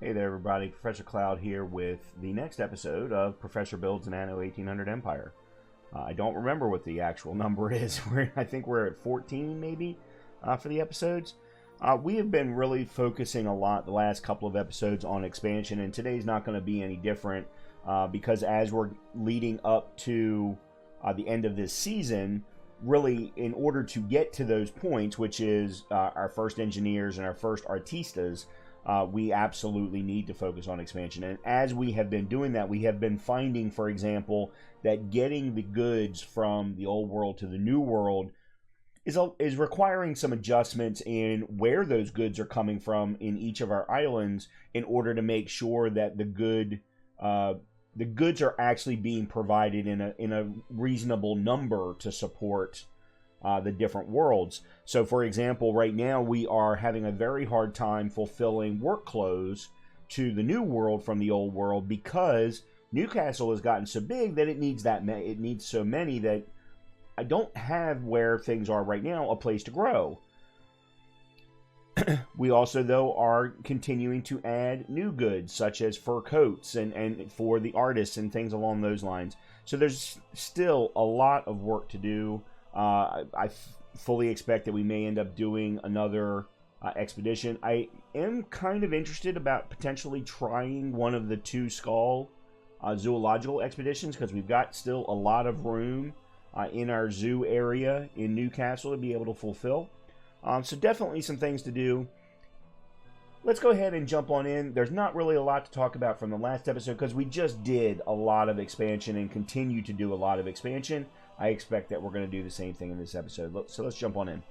Hey there everybody, Professor Cloud here with the next episode of Professor Builds an Anno 1800 Empire. I don't remember what the actual number is. I think we're at 14 maybe for the episodes. We have been really focusing a lot the last couple of episodes on expansion, and today's not going to be any different because as we're leading up to the end of this season, really in order to get to those points, which is our first engineers and our first artistas, we absolutely need to focus on expansion. And as we have been doing that, we have been finding, for example, that getting the goods from the old world to the new world is requiring some adjustments in where those goods are coming from in each of our islands in order to make sure that the goods are actually being provided in a reasonable number to support the different worlds. So for example, right now we are having a very hard time fulfilling work clothes to the new world from the old world because Newcastle has gotten so big that it needs so many that I don't have, where things are right now, a place to grow. We also, though, are continuing to add new goods, such as fur coats and for the artists and things along those lines. So there's still a lot of work to do. I fully expect that we may end up doing another expedition. I am kind of interested about potentially trying one of the two skull zoological expeditions because we've got still a lot of room in our zoo area in Newcastle to be able to fulfill. So definitely some things to do. Let's go ahead and jump on in. There's not really a lot to talk about from the last episode because we just did a lot of expansion and continue to do a lot of expansion. I expect that we're going to do the same thing in this episode. So let's jump on in.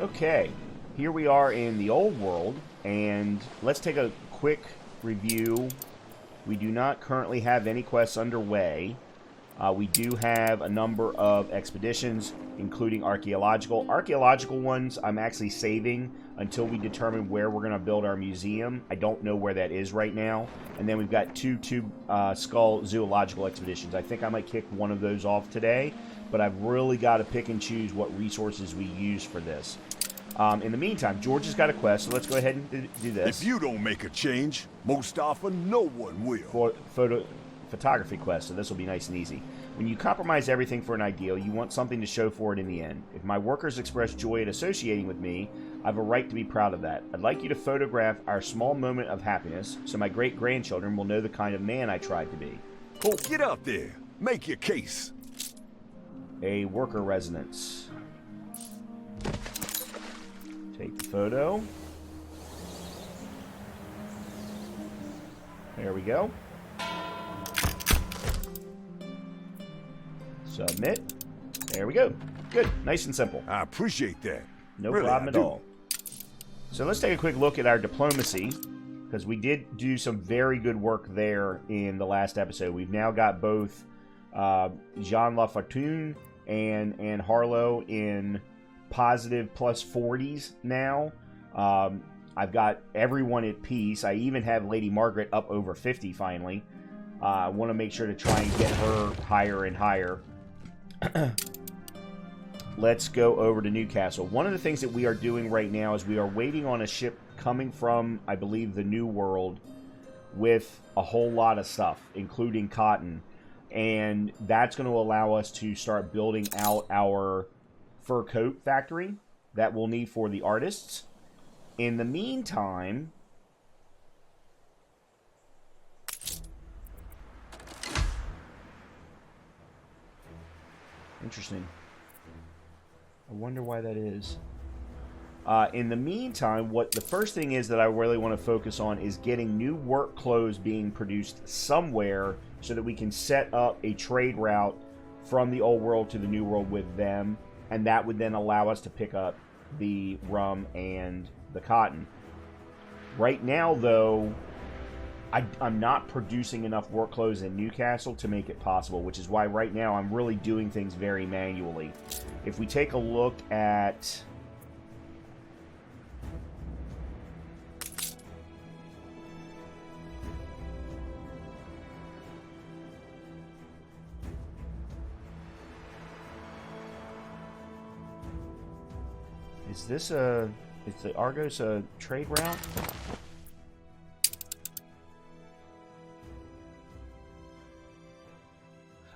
Okay, here we are in the old world, and let's take a quick review. We do not currently have any quests underway. We do have a number of expeditions, including archaeological. Archaeological ones I'm actually saving until we determine where we're going to build our museum. I don't know where that is right now. And then we've got two skull zoological expeditions. I think I might kick one of those off today, but I've really got to pick and choose what resources we use for this. In the meantime, George has got a quest, so let's go ahead and do this. If you don't make a change, most often no one will. Photography quest, so this will be nice and easy. When you compromise everything for an ideal, you want something to show for it in the end. If my workers express joy at associating with me, I have a right to be proud of that. I'd like you to photograph our small moment of happiness so my great-grandchildren will know the kind of man I tried to be. Cool. Get out there. Make your case. A worker residence. Take the photo. There we go. Submit. There we go. Good. Nice and simple. I appreciate that. No really, problem at all. So let's take a quick look at our diplomacy, because we did do some very good work there in the last episode. We've now got both Jean Lafortune and Harlow in positive plus 40s now. I've got everyone at peace. I even have Lady Margaret up over 50 finally. I want to make sure to try and get her higher and higher. Let's go over to Newcastle. One of the things that we are doing right now is we are waiting on a ship coming from, I believe, the New World with a whole lot of stuff, including cotton. And that's going to allow us to start building out our fur coat factory that we'll need for the artists. In the meantime, interesting. I wonder why that is. In the meantime, what the first thing is that I really want to focus on is getting new work clothes being produced somewhere so that we can set up a trade route from the old world to the new world with them, and that would then allow us to pick up the rum and the cotton. Right now, though, I'm not producing enough work clothes in Newcastle to make it possible, which is why right now I'm really doing things very manually. If we take a look at... Is this a... Is the Argos a trade route?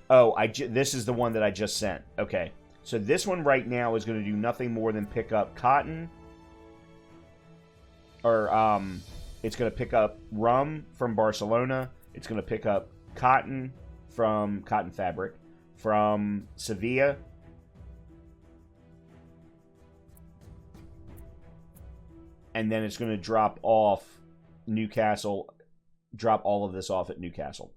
Oh, this is the one that I just sent. Okay. So this one right now is going to do nothing more than pick up cotton. Or, it's going to pick up rum from Barcelona. It's going to pick up cotton fabric from Sevilla. And then it's going to drop off Newcastle, drop all of this off at Newcastle.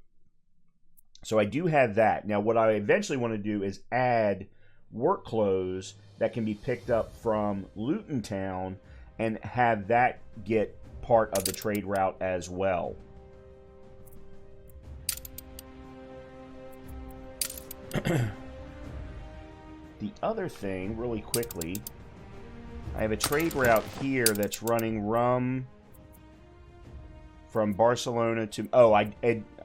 So I do have that. Now, what I eventually want to do is add work clothes that can be picked up from Luton Town and have that get part of the trade route as well. The other thing, really quickly, I have a trade route here that's running rum from Barcelona to... Oh, I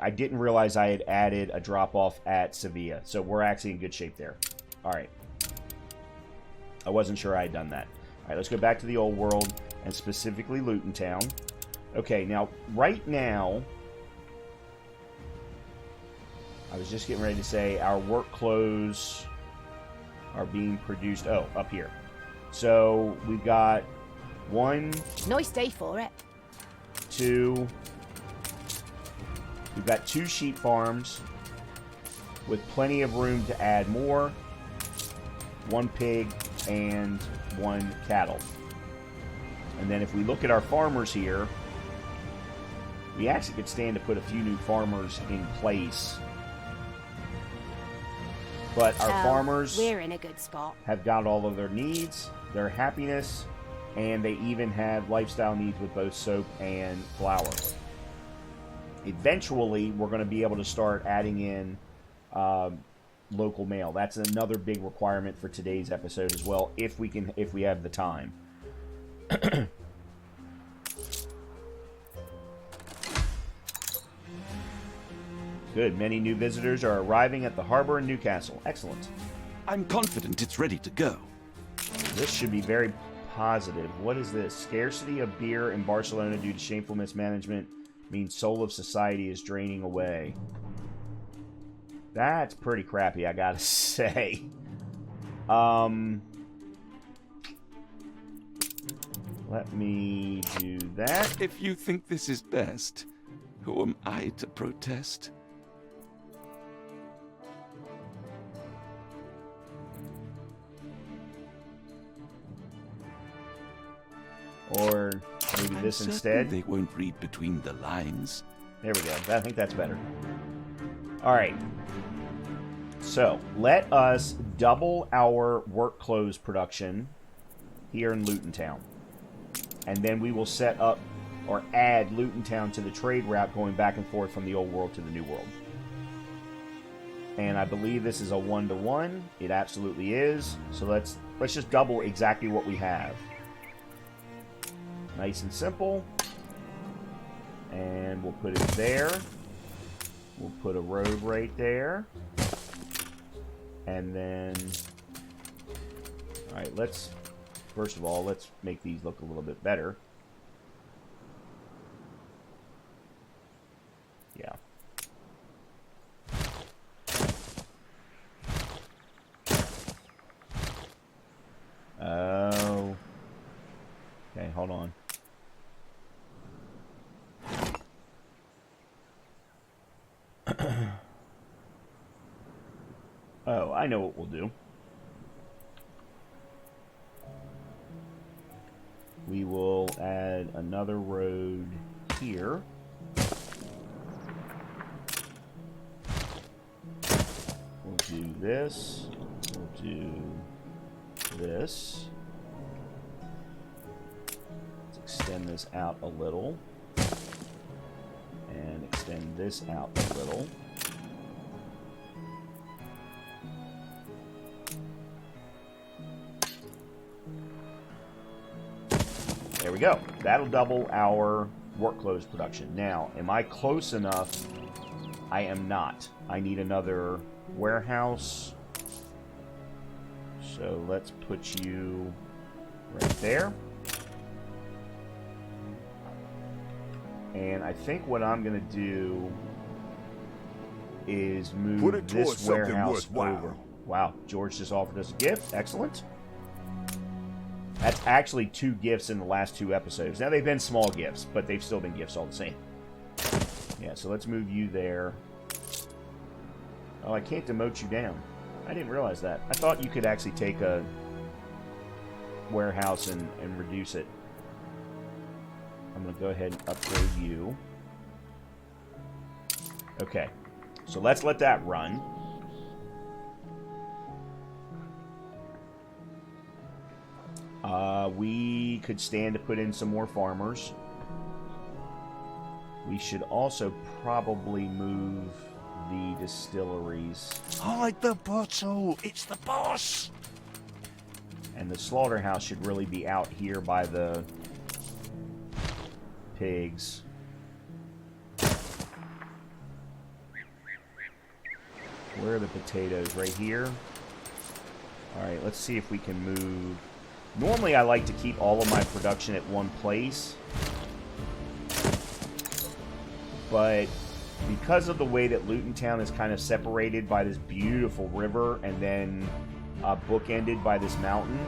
didn't realize I had added a drop-off at Sevilla. So we're actually in good shape there. All right. I wasn't sure I had done that. All right, let's go back to the old world, and specifically Luton Town. Okay, now, right now... I was just getting ready to say our work clothes are being produced... Oh, up here. So, we've got 1... Nice day for it. 2... We've got 2 sheep farms with plenty of room to add more. 1 pig and 1 cattle. And then if we look at our farmers here, we actually could stand to put a few new farmers in place. But our farmers we're in a good spot. Have got all of their needs, their happiness, and they even have lifestyle needs with both soap and flour. Eventually, we're going to be able to start adding in local mail. That's another big requirement for today's episode as well, if we have the time. Good. Many new visitors are arriving at the harbor in Newcastle. Excellent. I'm confident it's ready to go. This should be very positive. What is this? Scarcity of beer in Barcelona due to shameful mismanagement means soul of society is draining away. That's pretty crappy, I gotta say. Let me do that. If you think this is best, who am I to protest? Or maybe this instead. They won't read between the lines. There we go. I think that's better. All right. So, let us double our work clothes production here in Luton Town. And then we will set up or add Luton Town to the trade route going back and forth from the old world to the new world. And I believe this is a 1-to-1. It absolutely is. So let's just double exactly what we have. Nice and simple. And we'll put it there. We'll put a road right there. And then... Alright, first of all, let's make these look a little bit better. Yeah. Oh. Okay, hold on. Oh, I know what we'll do. We will add another road here. We'll do this. We'll do this. Let's extend this out a little. And extend this out a little. There we go. That'll double our work clothes production. Now, am I close enough? I am not. I need another warehouse. So let's put you right there. And I think what I'm going to do is Put move it this towards something warehouse worthwhile. over. Wow, George just offered us a gift. Excellent. That's actually 2 gifts in the last 2 episodes. Now, they've been small gifts, but they've still been gifts all the same. Yeah, so let's move you there. Oh, I can't demote you down. I didn't realize that. I thought you could actually take a warehouse and reduce it. I'm going to go ahead and upgrade you. Okay, so let's let that run. We could stand to put in some more farmers. We should also probably move the distilleries. Hide the bottle! It's the boss! And the slaughterhouse should really be out here by the pigs. Where are the potatoes? Right here? Alright, let's see if we can move. Normally I like to keep all of my production at one place. But because of the way that Luton Town is kind of separated by this beautiful river and then bookended by this mountain,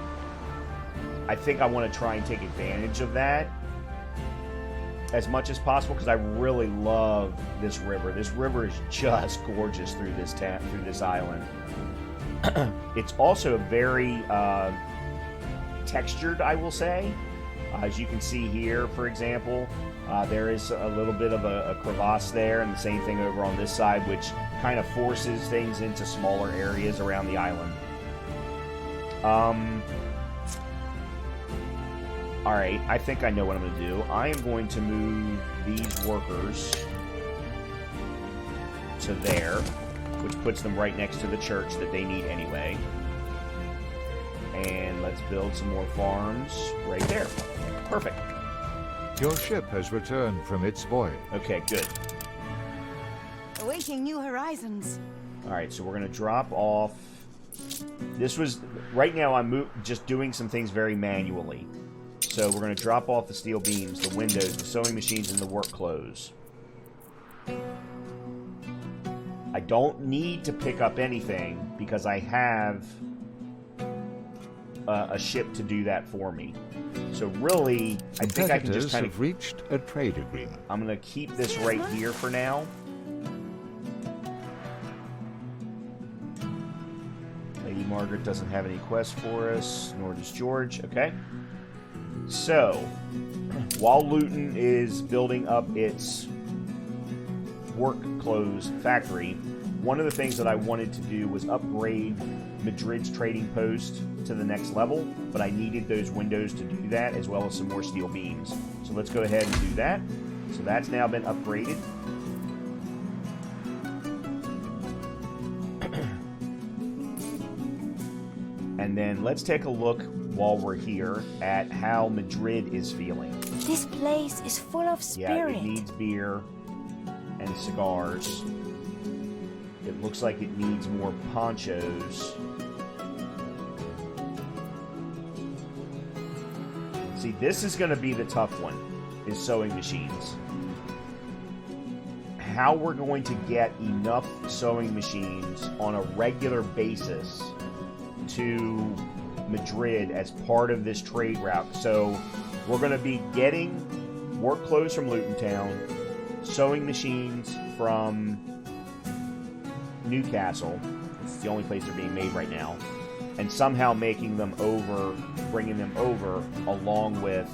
I think I want to try and take advantage of that as much as possible because I really love this river. This river is just gorgeous through this through this island. It's also very textured, I will say. As you can see here, for example, there is a little bit of a crevasse there, and the same thing over on this side, which kind of forces things into smaller areas around the island. Alright, I think I know what I'm going to do. I am going to move these workers to there, which puts them right next to the church that they need anyway. And let's build some more farms right there. Perfect. Your ship has returned from its voyage. Okay, good. Awaiting new horizons. Alright, so we're going to drop off. This was... Right now, I'm just doing some things very manually. So we're going to drop off the steel beams, the windows, the sewing machines, and the work clothes. I don't need to pick up anything because I have a ship to do that for me. So really, I think I can just kind of... have reached a trade agreement. I'm going to keep this right here for now. Lady Margaret doesn't have any quests for us, nor does George. Okay. So, while Luton is building up its work clothes factory, one of the things that I wanted to do was upgrade Madrid's trading post to the next level, but I needed those windows to do that, as well as some more steel beams. So let's go ahead and do that. So that's now been upgraded. And then let's take a look while we're here at how Madrid is feeling. This place is full of spirit. Yeah, it needs beer and cigars. It looks like it needs more ponchos. See, this is going to be the tough one, is sewing machines. How we're going to get enough sewing machines on a regular basis to Madrid as part of this trade route. So we're going to be getting work clothes from Luton Town, sewing machines from Newcastle. It's the only place they're being made right now. And somehow making them over, bringing them over, along with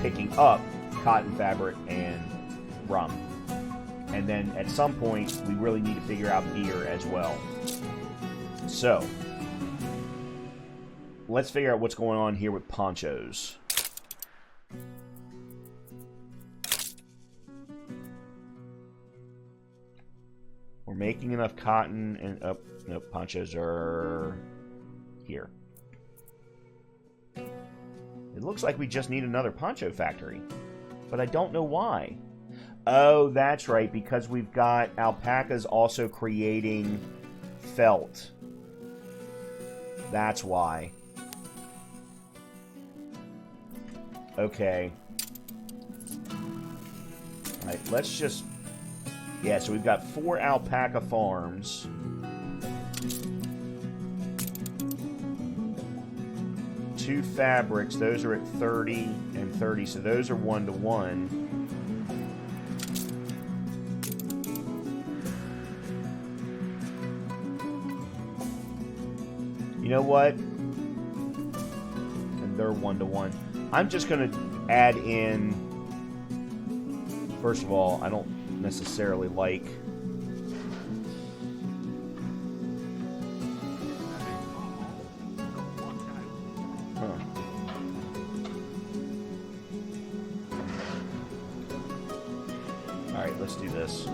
picking up cotton fabric and rum. And then at some point, we really need to figure out beer as well. So, let's figure out what's going on here with ponchos. We're making enough cotton and... nope, ponchos are here. It looks like we just need another poncho factory, but I don't know why. Oh, that's right, because we've got alpacas also creating felt. That's why. Okay. Alright, let's just... Yeah, so we've got 4 alpaca farms. Two fabrics, those are at 30 and 30, so those are 1-to-1. You know what? And they're 1-to-1. I'm just going to add in... First of all, I don't necessarily like... Alright, let's do this.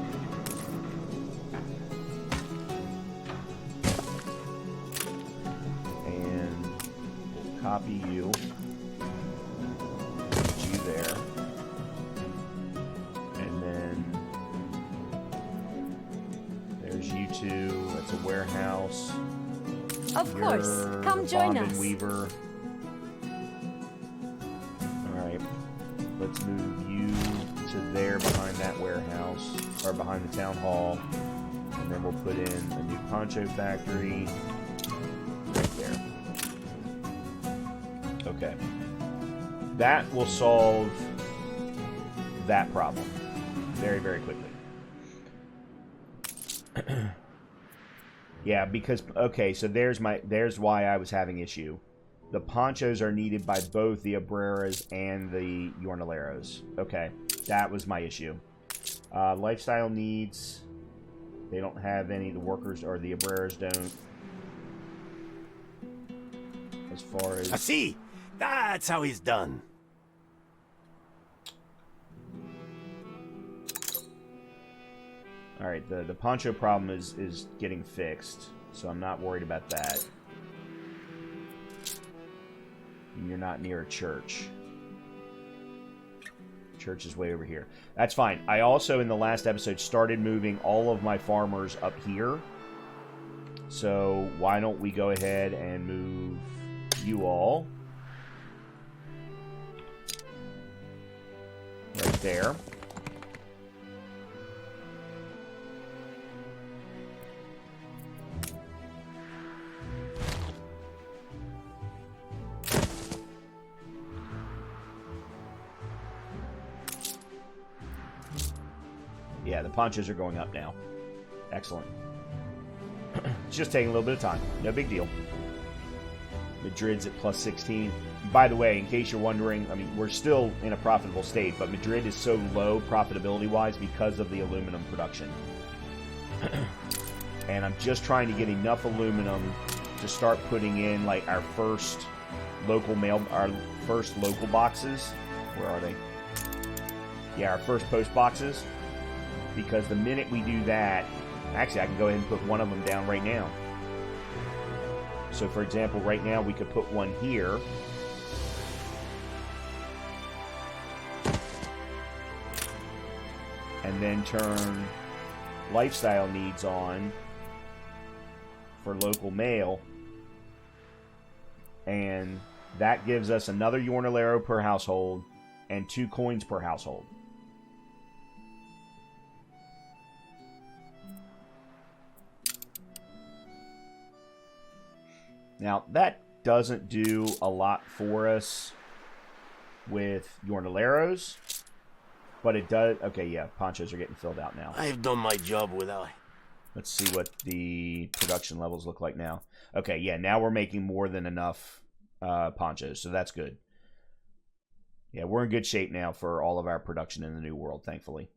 And we'll copy you. Put you there. And then there's you two. That's a warehouse. Of course. You're Come the join bobbin us. weaver. Alright. Let's move you to there behind that warehouse, or behind the town hall, and then we'll put in a new poncho factory right there. Okay. That will solve that problem very, very quickly. Yeah, because, okay, so there's why I was having issue. The ponchos are needed by both the Obreras and the Jornaleros. Okay, that was my issue. Lifestyle needs, they don't have any. The workers, or the Obreras don't. As far as... I see. That's how he's done. Alright, the poncho problem is getting fixed, so I'm not worried about that. You're not near a church. Church is way over here. That's fine. I also, in the last episode, started moving all of my farmers up here. So, why don't we go ahead and move you all right there. Yeah, the ponchos are going up now. Excellent. It's just taking a little bit of time. No big deal. Madrid's at plus 16. By the way, in case you're wondering, I mean, we're still in a profitable state, but Madrid is so low profitability-wise because of the aluminum production. And I'm just trying to get enough aluminum to start putting in, like, our first local boxes. Where are they? Yeah, our first post boxes. Because the minute we do that, actually, I can go ahead and put one of them down right now. So, for example, right now we could put one here. And then turn lifestyle needs on for local mail. And that gives us another Jornalero per household and 2 coins per household. Now, that doesn't do a lot for us with Jornaleros, but it does... Okay, yeah, ponchos are getting filled out now. I've done my job without... Let's see what the production levels look like now. Okay, yeah, now we're making more than enough ponchos, so that's good. Yeah, we're in good shape now for all of our production in the New World, thankfully.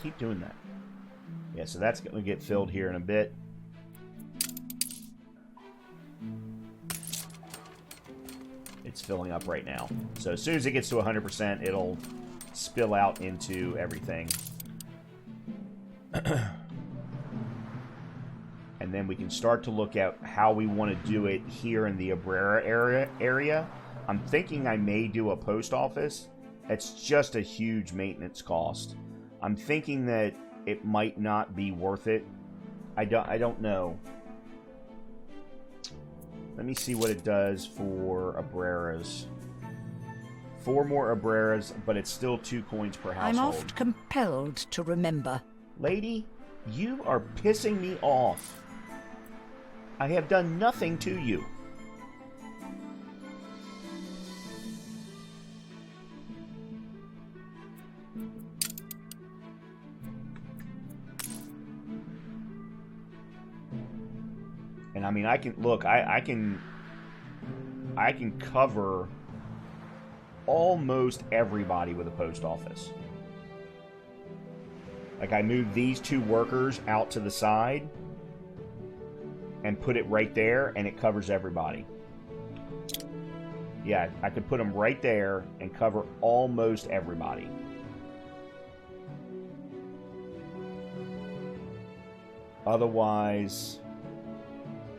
Keep doing that. Yeah, so that's going to get filled here in a bit. It's filling up right now. So as soon as it gets to 100%, it'll spill out into everything. And then we can start to look at how we want to do it here in the Abrera area. I'm thinking I may do a post office. It's just a huge maintenance cost. I'm thinking that it might not be worth it. I don't know. Let me see what it does for Abreras. 4 more Abreras, but it's still 2 coins per household. I'm oft compelled to remember. Lady, you are pissing me off. I have done nothing to you. And I mean, I can look. I can cover almost everybody with a post office. Like, I moved these 2 workers out to the side and put it right there, and it covers everybody. Yeah, I could put them right there and cover almost everybody. Otherwise,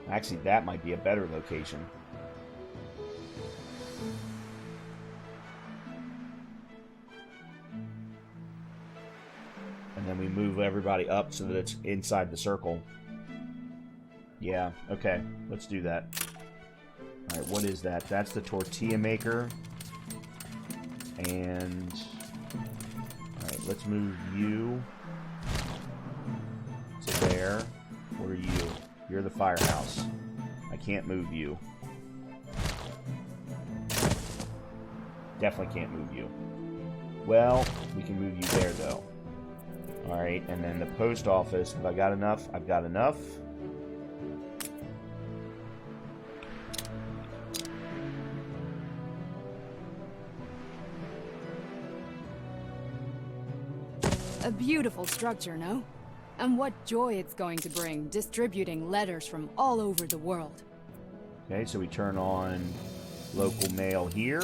actually, that might be a better location. And then we move everybody up so that it's inside the circle. Yeah, okay. Let's do that. Alright, what is that? That's the tortilla maker. And... Alright, let's move you to there. What are you? You're the firehouse. I can't move you. Definitely can't move you. Well, we can move you there, though. Alright, and then the post office. Have I got enough? I've got enough. A beautiful structure, no? And what joy it's going to bring, distributing letters from all over the world. Okay, so we turn on local mail here.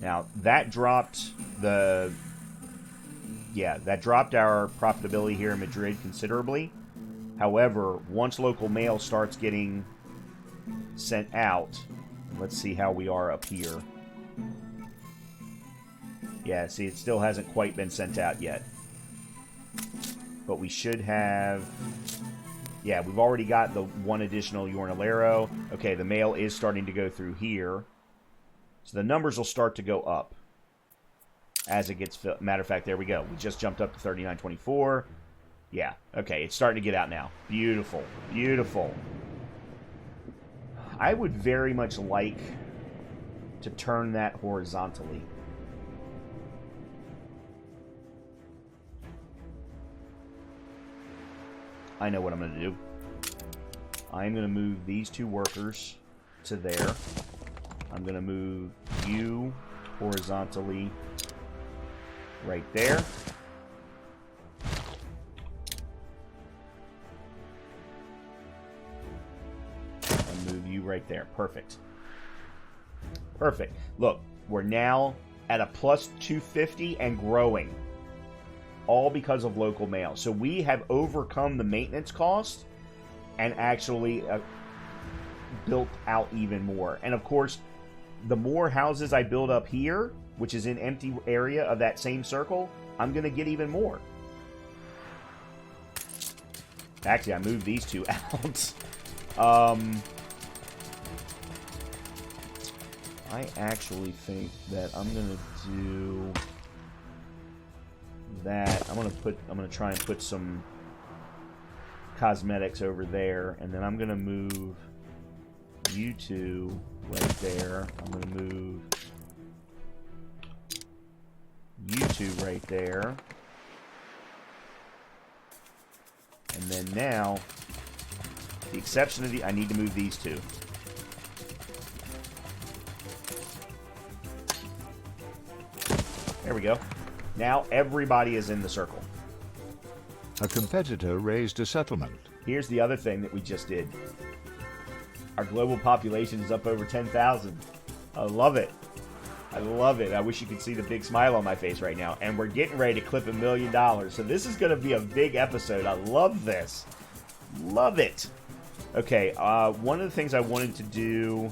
Now, that dropped the... Yeah, that dropped our profitability here in Madrid considerably. However, once local mail starts getting sent out, let's see how we are up here. Yeah, see, it still hasn't quite been sent out yet. But we should have... Yeah, we've already got the 1 additional Jornalero. Okay, the mail is starting to go through here. So the numbers will start to go up as it gets filled. Matter of fact, there we go. We just jumped up to 3924. Yeah, okay, it's starting to get out now. Beautiful, beautiful. I would very much like to turn that horizontally. I know what I'm going to do. I'm going to move these 2 workers to there. I'm going to move you horizontally right there. And move you right there. Perfect. Perfect. Look, we're now at a plus 250 and growing. All because of local mail. So we have overcome the maintenance cost and actually built out even more. And of course, the more houses I build up here, which is an empty area of that same circle, I'm going to get even more. Actually, I moved these 2 out. I actually think that I'm going to do that. I'm gonna try and put some cosmetics over there, and then I'm gonna move you 2 right there. I'm gonna move you 2 right there, and then now, the exception of I need to move these 2. There we go. Now everybody is in the circle. A competitor raised a settlement. Here's the other thing that we just did. Our global population is up over 10,000. I love it. I love it. I wish you could see the big smile on my face right now. And we're getting ready to clip $1 million. So this is going to be a big episode. I love this. Love it. Okay, one of the things I wanted to do...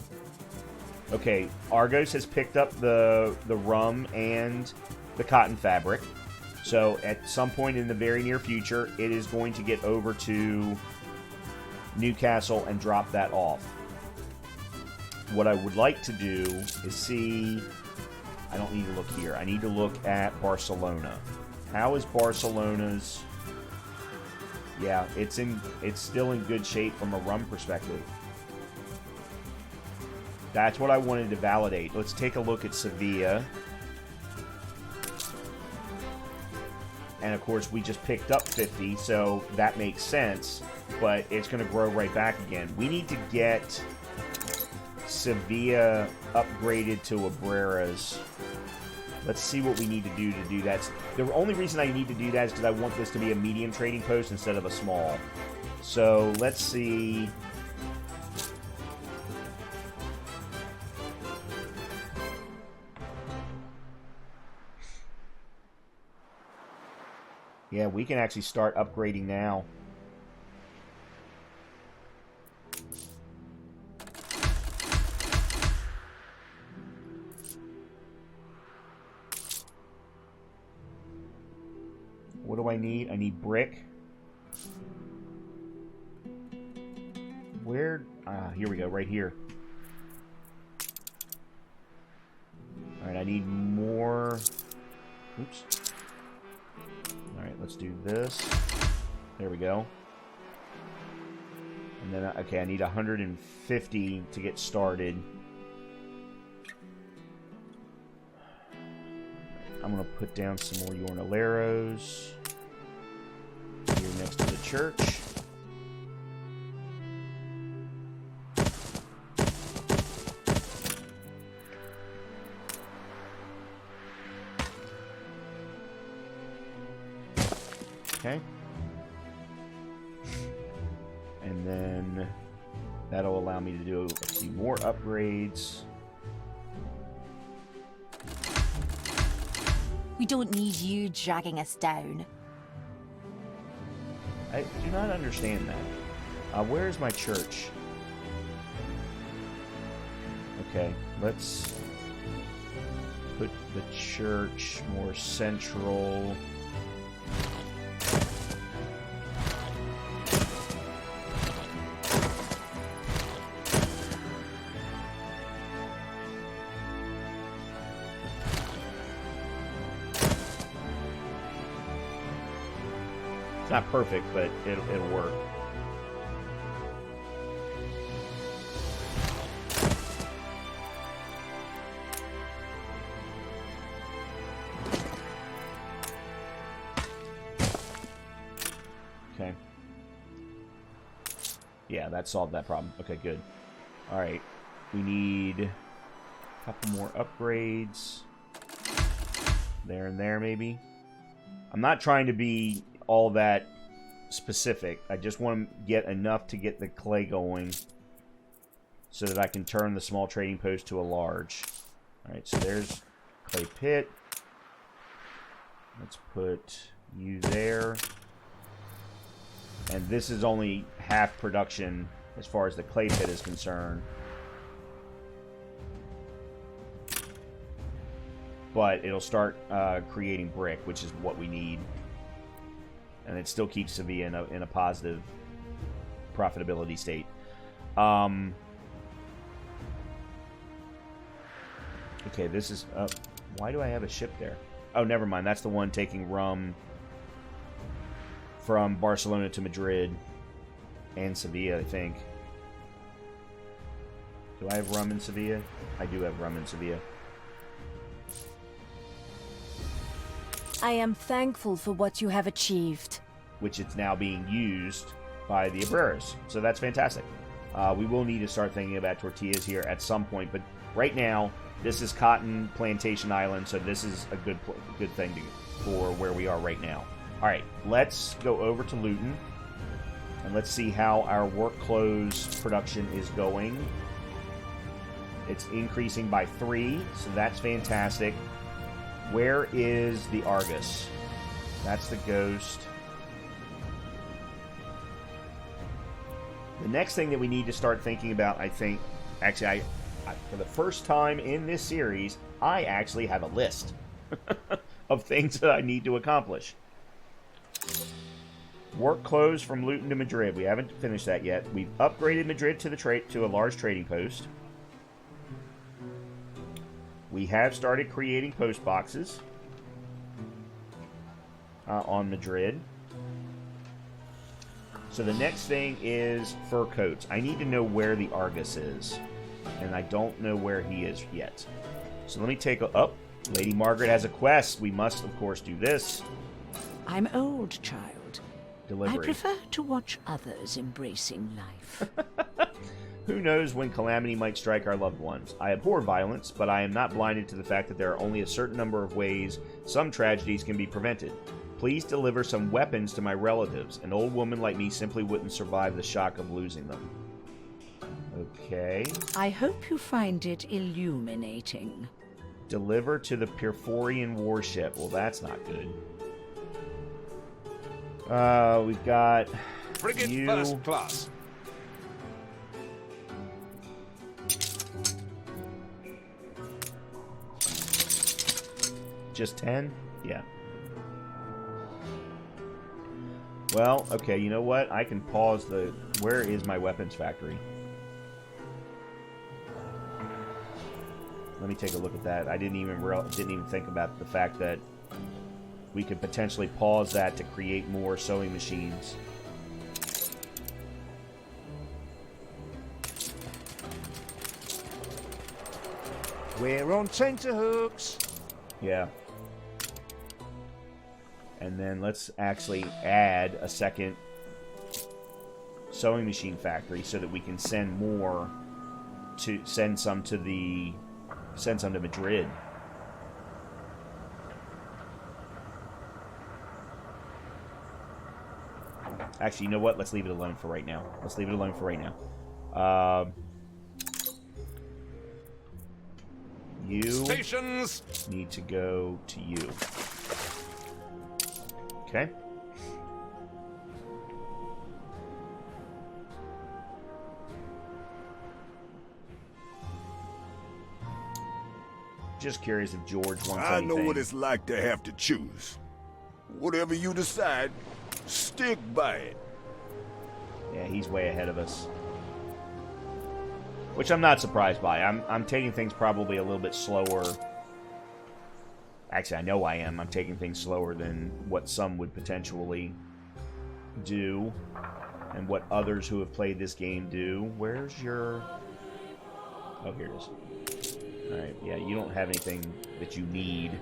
Okay, Argos has picked up the rum and the cotton fabric. So at some point in the very near future, it is going to get over to Newcastle and drop that off. What I would like to do is see... I don't need to look here. I need to look at Barcelona. How is Barcelona's... Yeah, it's still in good shape from a rum perspective. That's what I wanted to validate. Let's take a look at Sevilla. And of course, we just picked up 50, so that makes sense. But it's going to grow right back again. We need to get Sevilla upgraded to Abrera's. Let's see what we need to do that. The only reason I need to do that is because I want this to be a medium trading post instead of a small. So let's see. Yeah, we can actually start upgrading now. What do I need? I need brick. Where? Here we go, right here. Alright, I need more. Oops. Alright, let's do this. There we go. And then, okay, I need 150 to get started. I'm going to put down some more Jornaleros here next to the church. Okay. And then that'll allow me to do a few more upgrades. We don't need you dragging us down. I do not understand that. Where is my church? Okay, let's put the church more central. It's not perfect, but it'll work. Okay. Yeah, that solved that problem. Okay, good. Alright. We need a couple more upgrades. There and there, maybe. I'm not trying to be all that specific. I just want to get enough to get the clay going so that I can turn the small trading post to a large. Alright, so there's clay pit. Let's put you there. And this is only half production as far as the clay pit is concerned. But it'll start creating brick, which is what we need. And it still keeps Sevilla in a positive profitability state. Okay, this is... why do I have a ship there? Oh, never mind. That's the one taking rum from Barcelona to Madrid and Sevilla, I think. Do I have rum in Sevilla? I do have rum in Sevilla. I am thankful for what you have achieved. Which it's now being used by the Abreras. So that's fantastic. We will need to start thinking about tortillas here at some point, but right now, this is Cotton Plantation Island, so this is a good thing for where we are right now. Alright, let's go over to Luton, and let's see how our work clothes production is going. It's increasing by 3, so that's fantastic. Where is the Argus? That's the Ghost. The next thing that we need to start thinking about, I think... Actually, I for the first time in this series, I actually have a list of things that I need to accomplish. Work closed from Luton to Madrid. We haven't finished that yet. We've upgraded Madrid to a large trading post. We have started creating post boxes on Madrid. So the next thing is fur coats. I need to know where the Argus is, and I don't know where he is yet. So let me take a... Oh, Lady Margaret has a quest. We must, of course, do this. I'm old, child. Delivery. I prefer to watch others embracing life. Who knows when calamity might strike our loved ones? I abhor violence, but I am not blinded to the fact that there are only a certain number of ways some tragedies can be prevented. Please deliver some weapons to my relatives. An old woman like me simply wouldn't survive the shock of losing them. Okay. I hope you find it illuminating. Deliver to the Perforian warship. Well, that's not good. We've got Frigate you. first class. Just 10? Yeah. Well, okay, you know what? I can pause the... Where is my weapons factory? Let me take a look at that. I didn't even think about the fact that we could potentially pause that to create more sewing machines. We're on tenterhooks. Yeah. And then let's actually add a second sewing machine factory so that we can send more to send some to Madrid. Actually, you know what? Let's leave it alone for right now. You Stations. need to go to you. Okay. Just curious if George wants I anything. know what it's like to have to choose. Whatever you decide, stick by it. Yeah, he's way ahead of us. Which I'm not surprised by. I'm taking things probably a little bit slower. Actually, I know I am. I'm taking things slower than what some would potentially do. And what others who have played this game do. Where's your... Oh, here it is. Alright, yeah, you don't have anything that you need.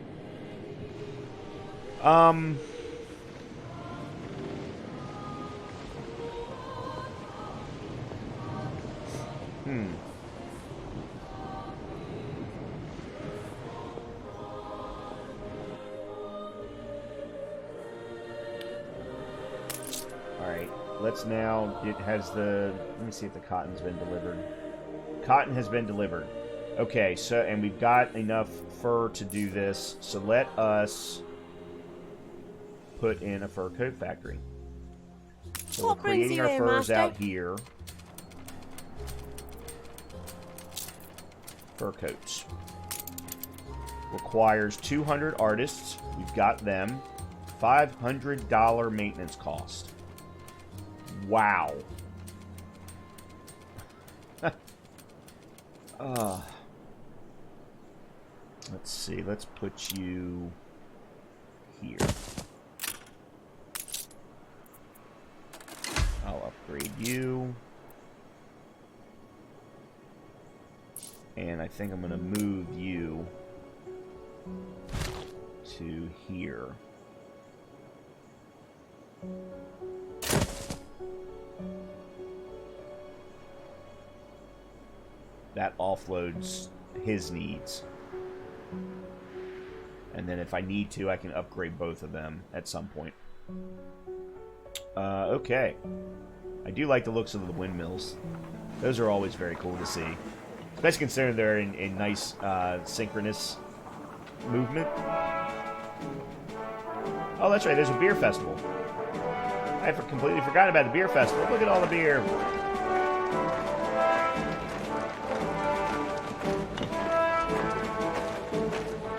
Alright, let's now... It has the... Let me see if the cotton's been delivered. Cotton has been delivered. Okay, so... And we've got enough fur to do this, so let us put in a fur coat factory. So What we're brings creating you our here, furs Master? out here. Fur coats. Requires 200 artists. We've got them. $500 maintenance cost. Wow. Let's see. Let's put you here. I'll upgrade you. And I think I'm going to move you to here. That offloads his needs. And then if I need to, I can upgrade both of them at some point. Okay. I do like the looks of the windmills. Those are always very cool to see. Especially considering they're in nice synchronous movement. Oh, that's right. There's a beer festival. I completely forgot about the beer festival. Look at all the beer.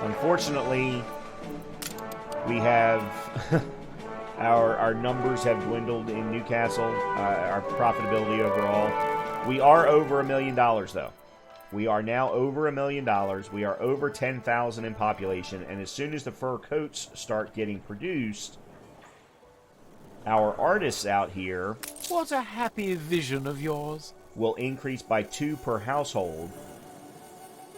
Unfortunately, we have Our numbers have dwindled in Newcastle, our profitability overall. We are over $1 million, though. We are now over $1 million. We are over 10,000 in population, and as soon as the fur coats start getting produced, our artists out here What a happy vision of yours. will increase by 2 per household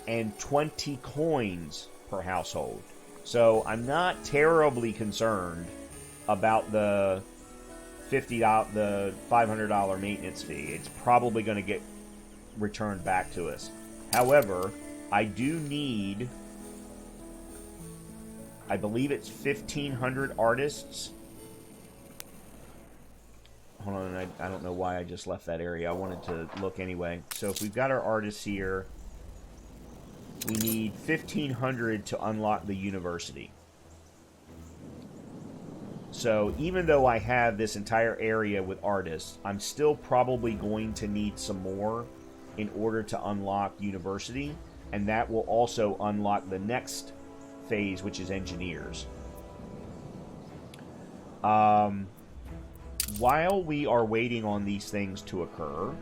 and 20 coins per household. So I'm not terribly concerned about the $500 maintenance fee. It's probably going to get returned back to us. However, I do need, I believe it's 1,500 artists. Hold on, I don't know why I just left that area. I wanted to look anyway. So if we've got our artists here, we need 1,500 to unlock the university. So even though I have this entire area with artists, I'm still probably going to need some more in order to unlock university, and that will also unlock the next phase, which is engineers. While we are waiting on these things to occur,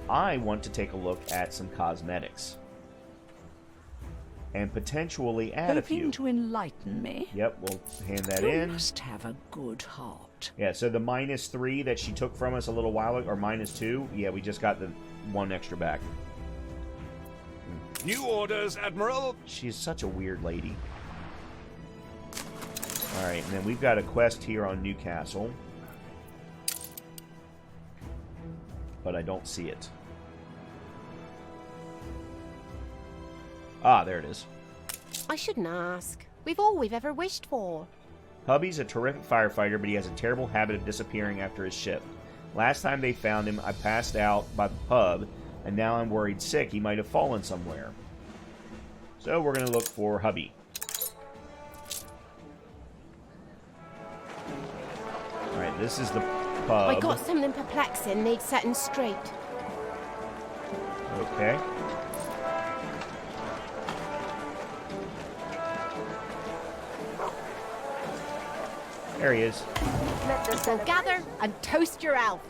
I want to take a look at some cosmetics and potentially add a few. Hoping to enlighten me? Yep, we'll hand that You in. must have a good heart. Yeah, so the -3 that she took from us a little while ago, or -2, yeah, we just got the 1 extra back. New orders, Admiral. She's such a weird lady. Alright, and then we've got a quest here on Newcastle. But I don't see it. Ah, there it is. I shouldn't ask. We've all we've ever wished for. Hubby's a terrific firefighter, but he has a terrible habit of disappearing after his shift. Last time they found him, I passed out by the pub, and now I'm worried sick. He might have fallen somewhere. So we're going to look for Hubby. Alright, this is the pub. I got something perplexing, needs setting straight. Okay. There he is. So gather and toast your elf.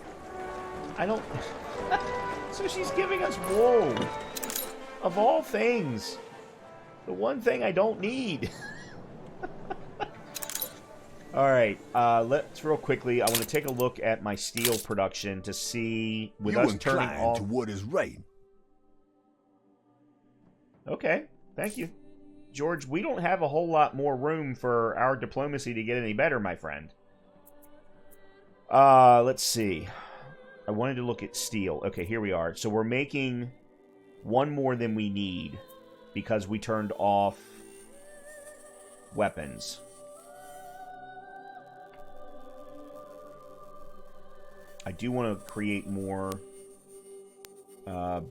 I don't... So she's giving us wool. Of all things. The one thing I don't need. Alright, let's real quickly, I want to take a look at my steel production to see, with You us turning inclined off... to what is right. Okay, thank you. George, we don't have a whole lot more room for our diplomacy to get any better, my friend. Let's see. I wanted to look at steel. Okay, here we are. So we're making 1 more than we need because we turned off weapons. I do want to create more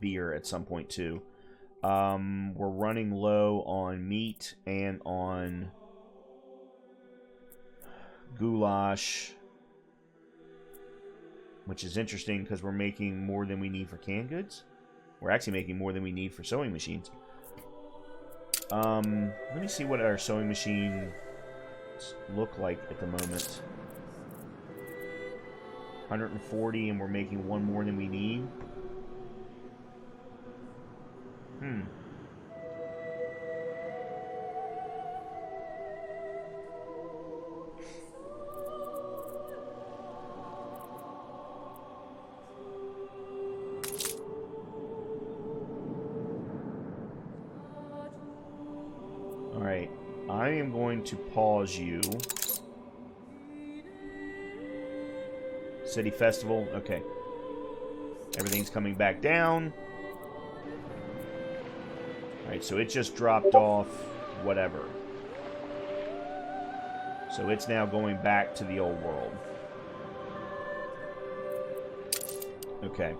beer at some point, too. We're running low on meat and on goulash, which is interesting because we're making more than we need for canned goods. We're actually making more than we need for sewing machines. Let me see what our sewing machines look like at the moment. 140, and we're making 1 more than we need. Alright, I am going to pause you. City Festival, okay. Everything's coming back down. Alright, so it just dropped off whatever. So it's now going back to the old world. Okay.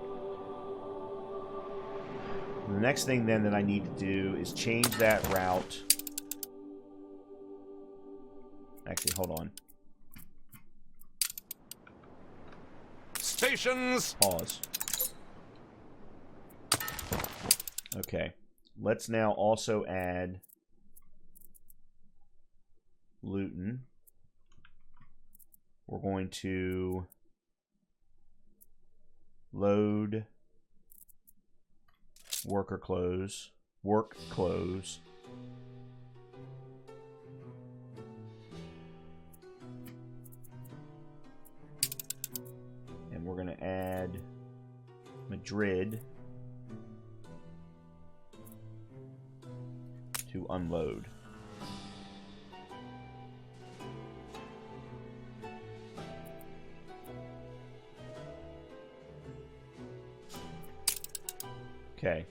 The next thing then that I need to do is change that route. Actually, hold on. Stations! Pause. Okay. Let's now also add Luton. we're going to load work close. And we're going to add Madrid to unload. Okay.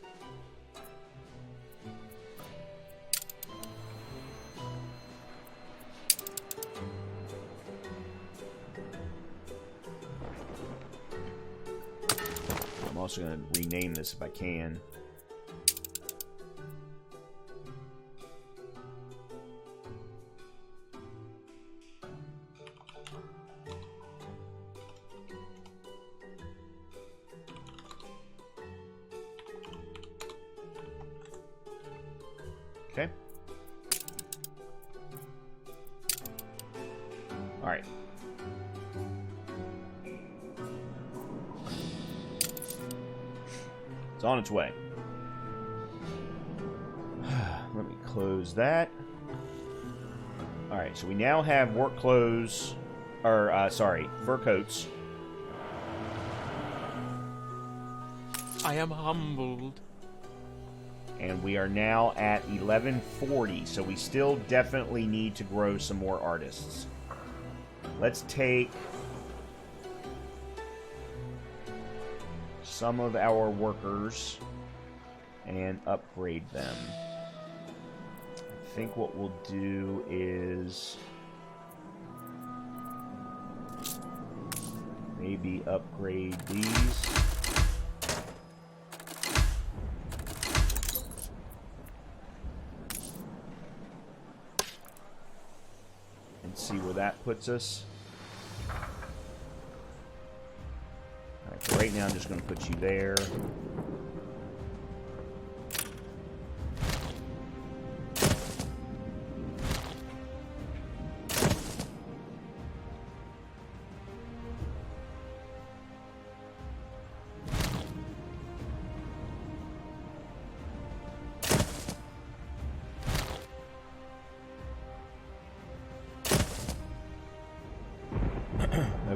I'm also going to rename this if I can. Okay. All right. It's on its way. Let me close that. All right, so we now have work clothes, or fur coats. I am humbled. And we are now at 1140, so we still definitely need to grow some more artists. Let's take some of our workers and upgrade them. I think what we'll do is maybe upgrade these. See where that puts us. Alright, so right now I'm just going to put you there.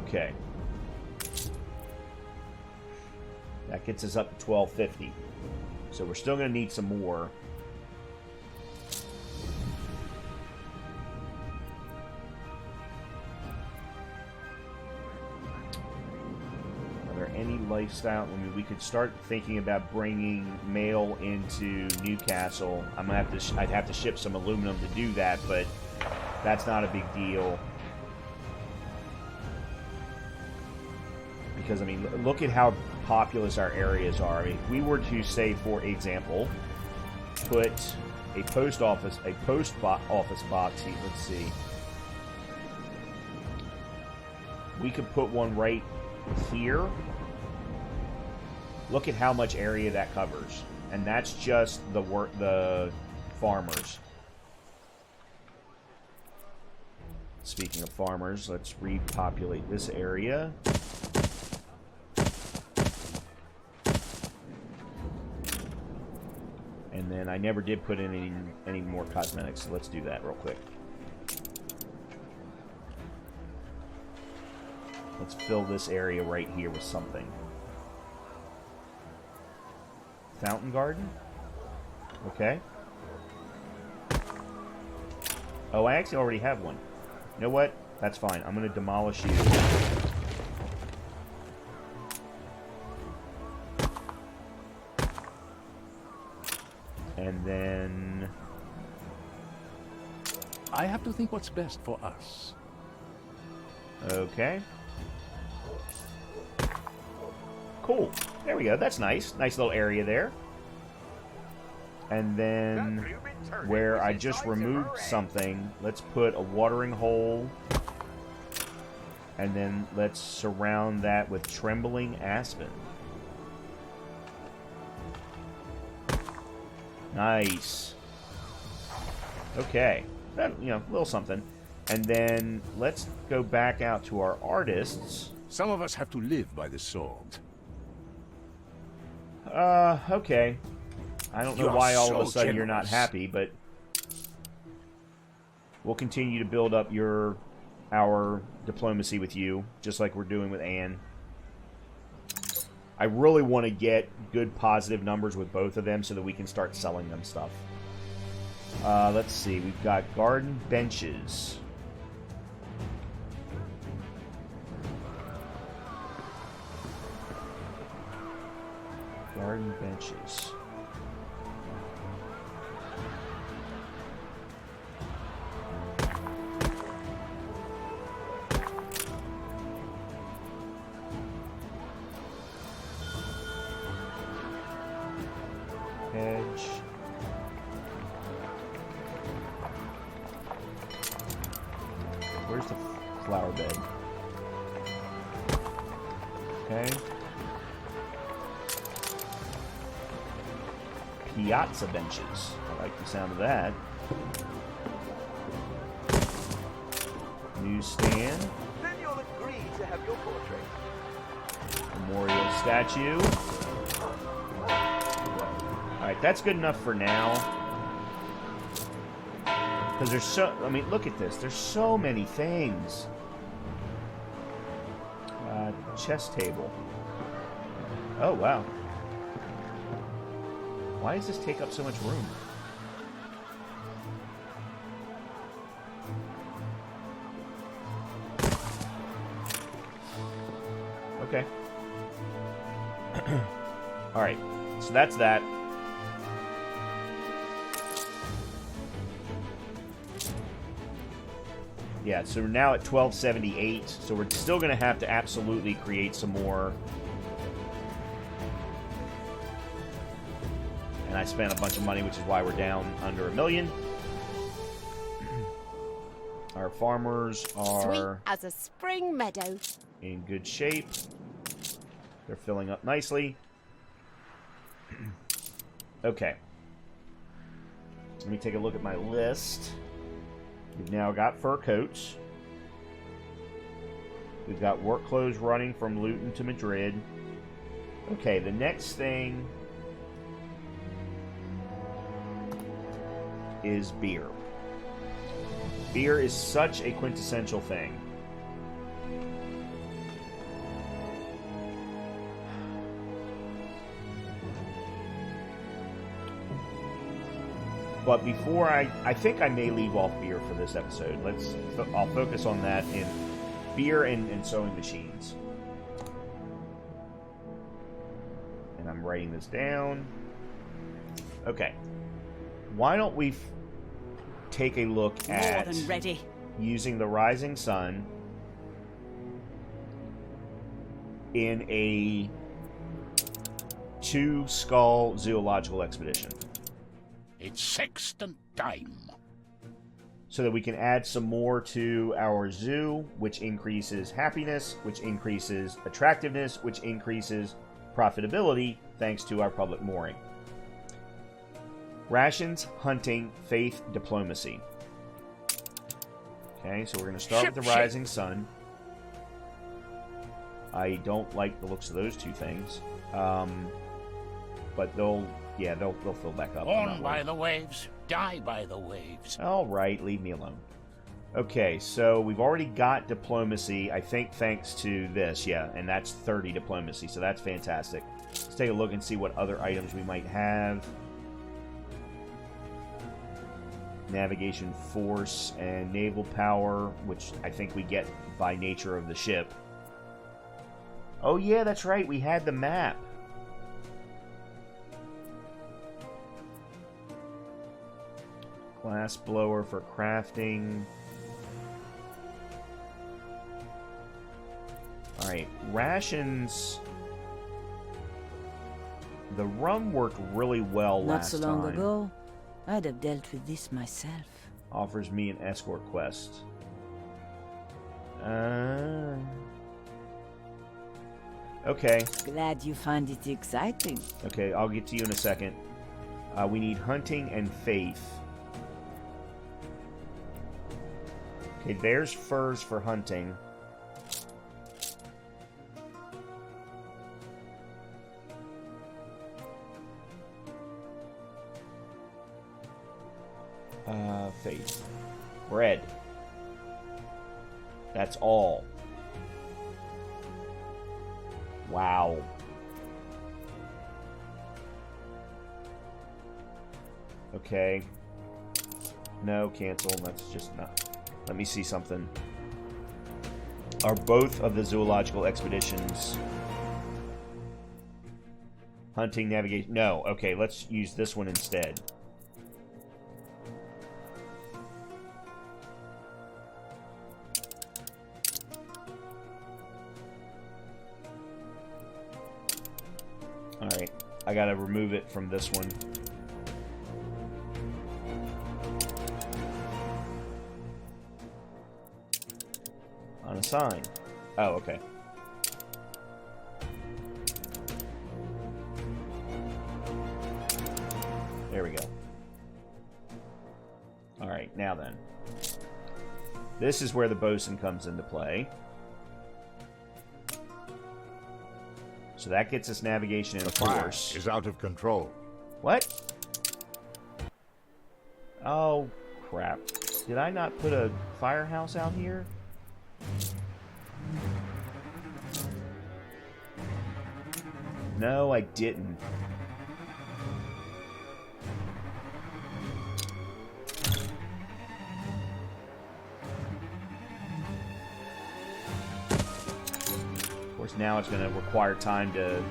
Okay. That gets us up to 1250. So we're still going to need some more. Are there any lifestyle? I mean, we could start thinking about bringing mail into Newcastle. I'd have to ship some aluminum to do that, but that's not a big deal. Because, I mean, look at how populous our areas are. I mean, if we were to, say, for example, put a post office box here, let's see. We could put one right here. Look at how much area that covers. And that's just the farmers. Speaking of farmers, let's repopulate this area. And then I never did put in any more cosmetics, so let's do that real quick. Let's fill this area right here with something. Fountain garden? Okay. Oh, I actually already have one. You know what? That's fine. I'm going to demolish you. And then... I have to think what's best for us. Okay. Cool. There we go. That's nice. Nice little area there. And then where I just removed something, let's put a watering hole. And then let's surround that with trembling aspen. Nice. Okay. That, you know, a little something. And then let's go back out to our artists. Some of us have to live by the sword. Okay. I don't know You're why all so of a sudden you're not generous. happy, but we'll continue to build up our diplomacy with you, just like we're doing with Anne. I really want to get good positive numbers with both of them so that we can start selling them stuff. Let's see. We've got garden benches. Garden benches. Hedge. Where's the flower bed? Okay. Piazza benches. I like the sound of that. Newsstand. Then you'll agree to have your portrait. Memorial statue. Alright, that's good enough for now. Because there's so... I mean, look at this. There's so many things. Chess table. Oh, wow. Why does this take up so much room? Okay. Alright, so that's that. Yeah, so we're now at 1278, so we're still going to have to absolutely create some more. And I spent a bunch of money, which is why we're down under $1 million. Our farmers are Sweet as a spring meadow. in good shape. They're filling up nicely. Okay. Let me take a look at my list. We've now got fur coats. We've got work clothes running from Luton to Madrid. Okay, the next thing is beer. Beer is such a quintessential thing. But before I think I may leave off beer for this episode. I'll focus on that in beer and sewing machines. And I'm writing this down. Okay. Why don't we take a look at More than ready. using the Rising Sun in a 2-skull zoological expedition. It's sextant time. So that we can add some more to our zoo, which increases happiness, which increases attractiveness, which increases profitability, thanks to our public mooring. Rations, hunting, faith, diplomacy. Okay, so we're going to start with the Rising Sun. I don't like the looks of those two things. But they'll fill back up. Born by the waves, die by the waves. All right, leave me alone. Okay, so we've already got diplomacy, I think thanks to this, yeah, and that's 30 diplomacy, so that's fantastic. Let's take a look and see what other items we might have. Navigation force and naval power, which I think we get by nature of the ship. Oh yeah, that's right, we had the map. Glass blower for crafting. Alright, rations. The rum worked really well Not last so long time. ago, I'd have dealt with this myself. Offers me an escort quest. Okay. Glad you find it exciting. Okay, I'll get to you in a second. We need hunting and faith. Okay, there's furs for hunting. Faith. Bread. That's all. Wow. Okay. No, cancel. That's just not. Let me see something. Are both of the zoological expeditions hunting, navigation? No. Okay, let's use this one instead. Alright, I gotta remove it from this one. Unassign. Oh, okay. There we go. Alright, now then. This is where the bosun comes into play. So that gets us navigation and force. Is out of control. What? Oh, crap. Did I not put a firehouse out here? No, I didn't. Of course, now it's going to require time to...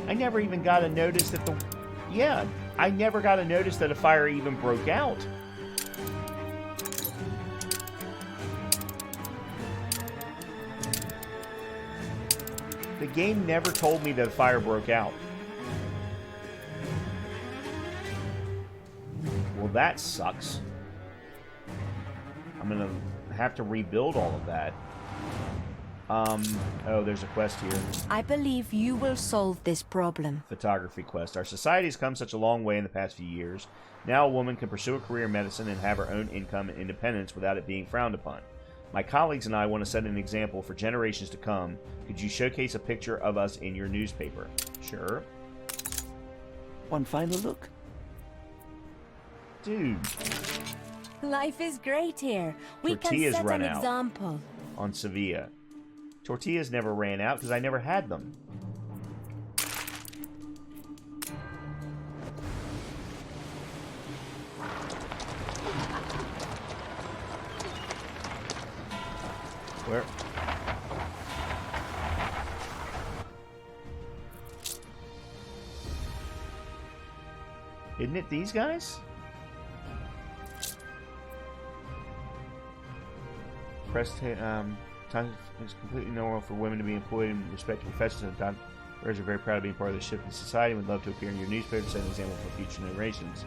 I never even got a notice that the... Yeah, I never got a notice that a fire even broke out. The game never told me that a fire broke out. Well, that sucks. I'm gonna have to rebuild all of that. Oh, there's a quest here. I believe you will solve this problem. Photography quest. Our society has come such a long way in the past few years. Now a woman can pursue a career in medicine and have her own income and independence without it being frowned upon. My colleagues and I want to set an example for generations to come. Could you showcase a picture of us in your newspaper? Sure. One final look. Dude. Life is great here. We Tortillas can set run an out. example. On Sevilla. Tortillas never ran out because I never had them. Where? Isn't it these guys? Time is completely normal for women to be employed in respective professions. And doctors are very proud of being part of the shift in society. Would love to appear in your newspaper to set an example for future generations.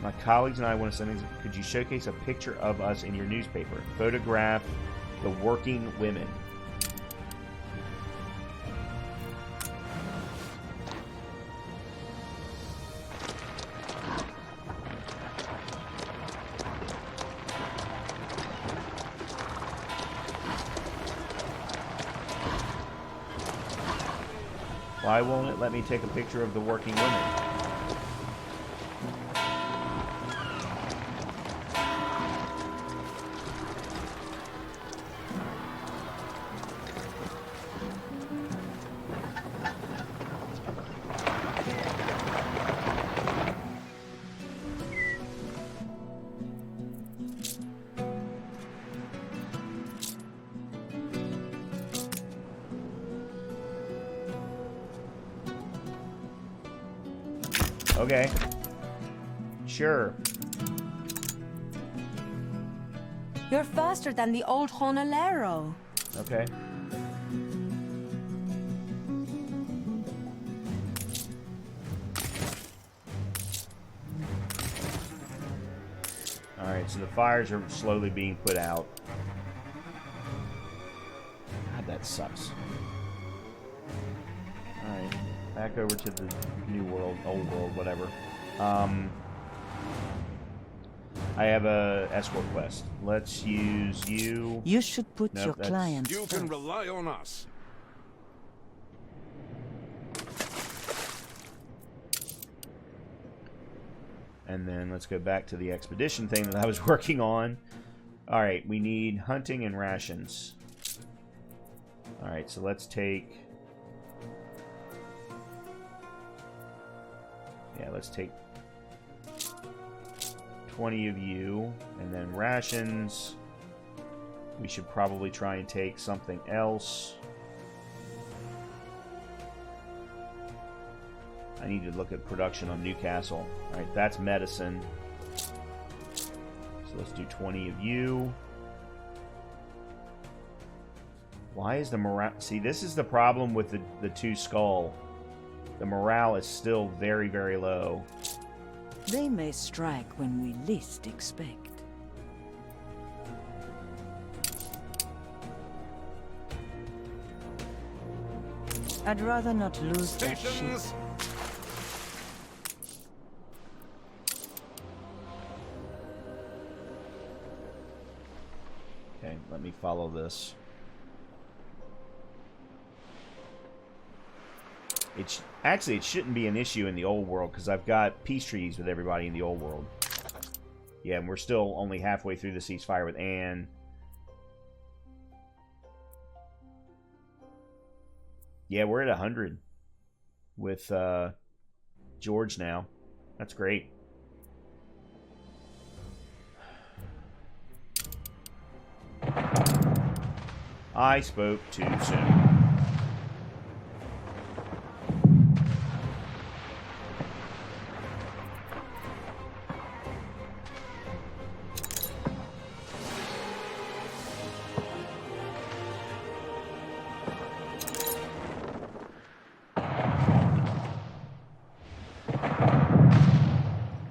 My colleagues and I want to send. Could you showcase a picture of us in your newspaper? Photograph the working women. Why won't it let me take a picture of the working women? Okay. Sure. You're faster than the old Honolero. Okay. Alright, so the fires are slowly being put out. God, that That sucks. Alright, back over to the new world, old world, whatever. I have a escort quest. Let's use you. You should put Nope, your that's- clients You can first. rely on us. And then let's go back to the expedition thing that I was working on. Alright, we need hunting and rations. Alright, so let's take... Yeah, let's take 20 of you. And then rations. We should probably try and take something else. I need to look at production on Newcastle. Alright, that's medicine. So let's do 20 of you. Why is the morale... See, this is the problem with the two skull. The morale is still very, very low. They may strike when we least expect. I'd rather not lose that ship. Stations! Okay, let me follow this. Actually, it shouldn't be an issue in the old world because I've got peace treaties with everybody in the old world. Yeah, and we're still only halfway through the ceasefire with Anne. Yeah, we're at 100 with George now. That's great. I spoke too soon.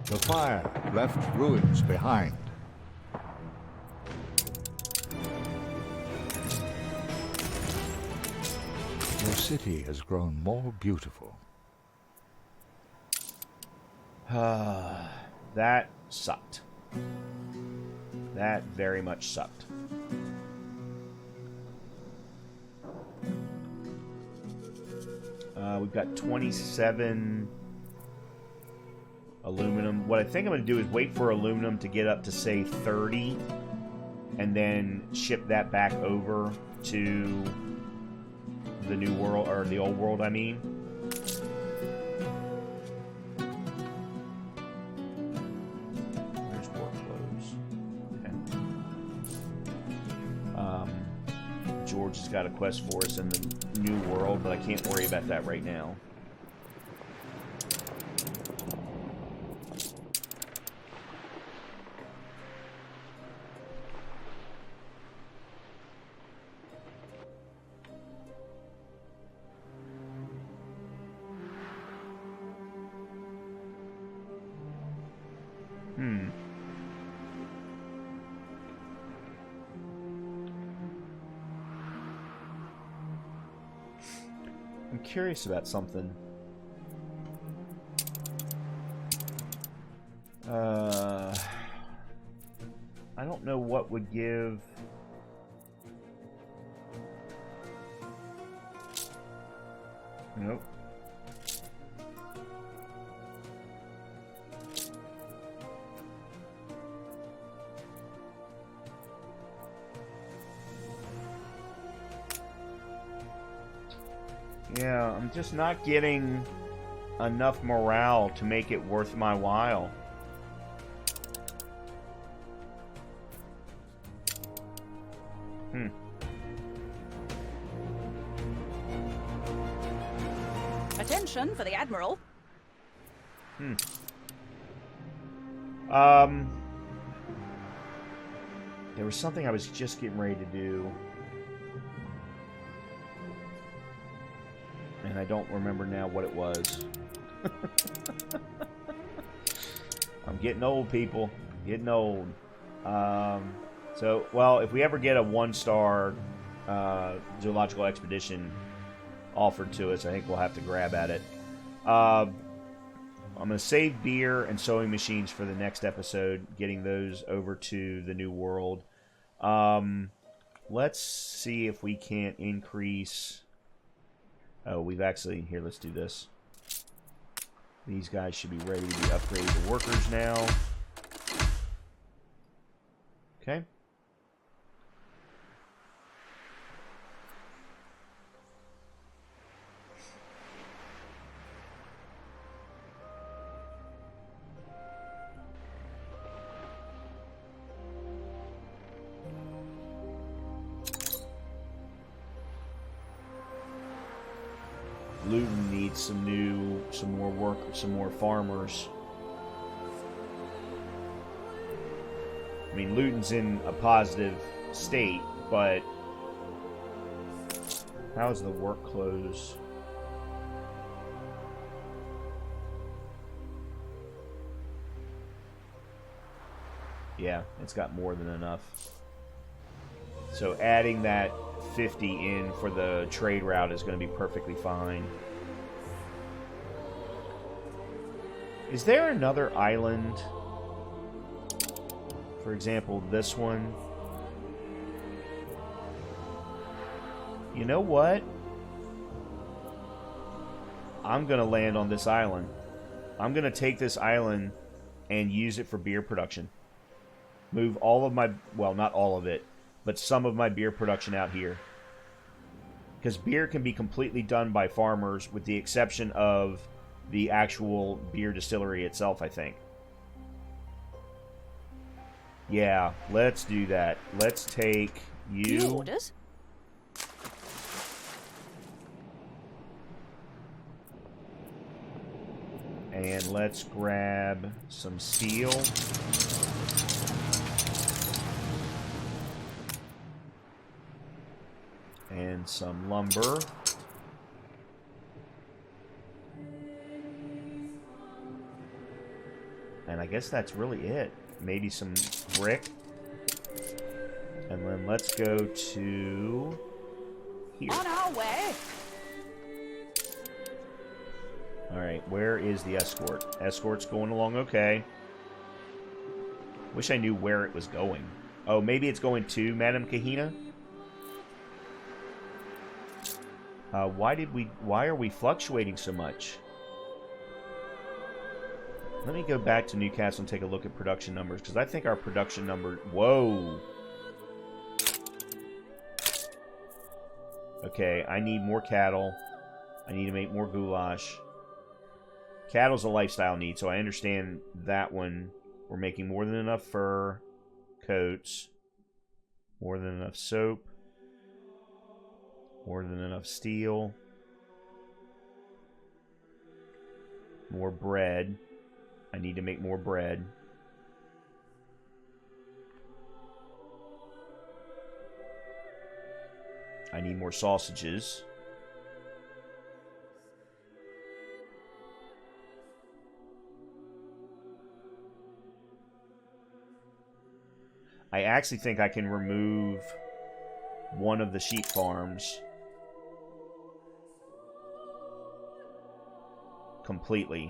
The fire left ruins behind. Your city has grown more beautiful. That sucked. That very much sucked. We've got 27 aluminum. What I think I'm going to do is wait for aluminum to get up to, say, 30, and then ship that back over to the new world, or the old world, I mean. There's workflows. Okay. George has got a quest for us in the new world, but I can't worry about that right now. I'm curious about something. I don't know what would give... Nope. Yeah, I'm just not getting enough morale to make it worth my while. Attention for the Admiral. There was something I was just getting ready to do. And I don't remember now what it was. I'm getting old, people. Getting old. So, well, if we ever get a 1-star zoological expedition offered to us. I think we'll have to grab at it. I'm going to save beer and sewing machines for the next episode, getting those over to the new world. Let's see if we can't increase... Oh, we've actually... Here, let's do this. These guys should be ready to be upgraded to workers now. Okay. Luton needs some more work, some more farmers. I mean, Luton's in a positive state, but how's the work close? Yeah, it's got more than enough. So adding that 50 in for the trade route is going to be perfectly fine. Is there another island? For example, this one. You know what? I'm going to land on this island. I'm going to take this island and use it for beer production. Move all of my... Well, not all of it, but some of my beer production out here. Because beer can be completely done by farmers with the exception of the actual beer distillery itself, I think. Yeah, let's do that. Let's take you... New orders? And let's grab some steel. And some lumber. And I guess that's really it. Maybe some brick. And then let's go to here. On our way. Alright, where is the escort? Escort's going along okay. Wish I knew where it was going. Oh, maybe it's going to Madame Kahina? Why are we fluctuating so much? Let me go back to Newcastle and take a look at production numbers, because I think our production number... Whoa! Okay, I need more cattle. I need to make more goulash. Cattle's a lifestyle need, so I understand that one. We're making more than enough fur, coats, more than enough soap, more than enough steel, more bread. I need to make more bread. I need more sausages. I actually think I can remove one of the sheep farms completely.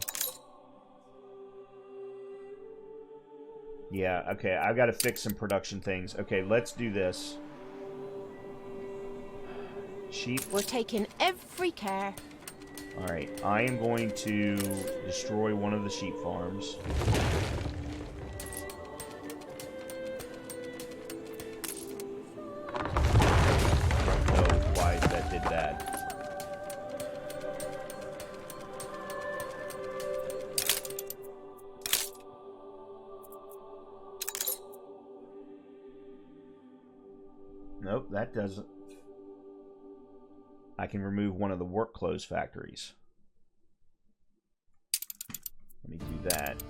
Yeah, okay, I've got to fix some production things. Okay, let's do this. Sheep. We're taking every care. Alright, I am going to destroy one of the sheep farms. Nope, that doesn't. I can remove one of the work clothes factories. Let me do that.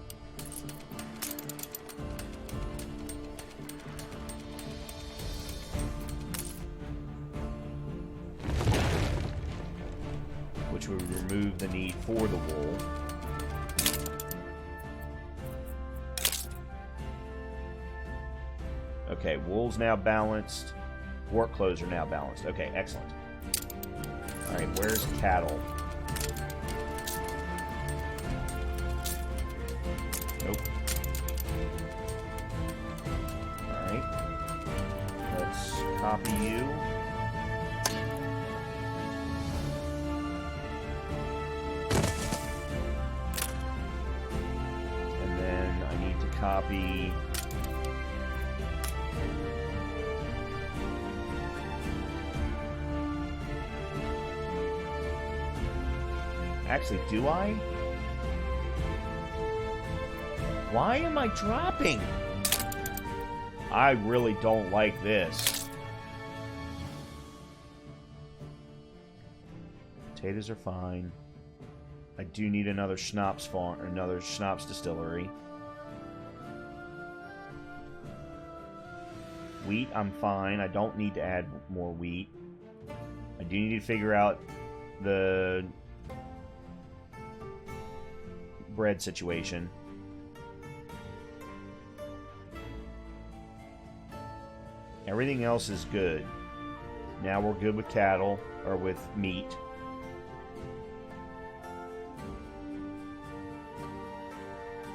Which would remove the need for the wool. Okay, wool's now balanced. Work clothes are now balanced. Okay, excellent. Alright, where's cattle? Nope. Alright. Let's copy you. And then I need to copy... Actually, do I? Why am I dropping? I really don't like this. Potatoes are fine. I do need another schnapps farm, or another schnapps distillery. Wheat, I'm fine. I don't need to add more wheat. I do need to figure out the bread situation. Everything else is good. Now we're good with cattle, or with meat.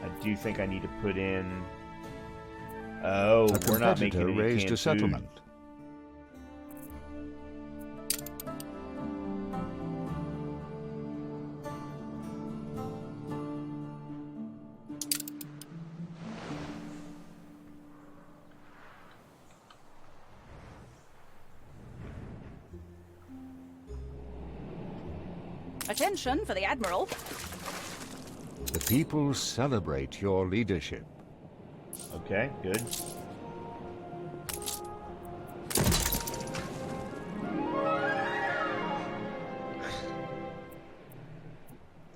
I do think I need to put in... Oh, we're not making any raised canned a settlement. food. Attention for the Admiral. The people celebrate your leadership. Okay, good.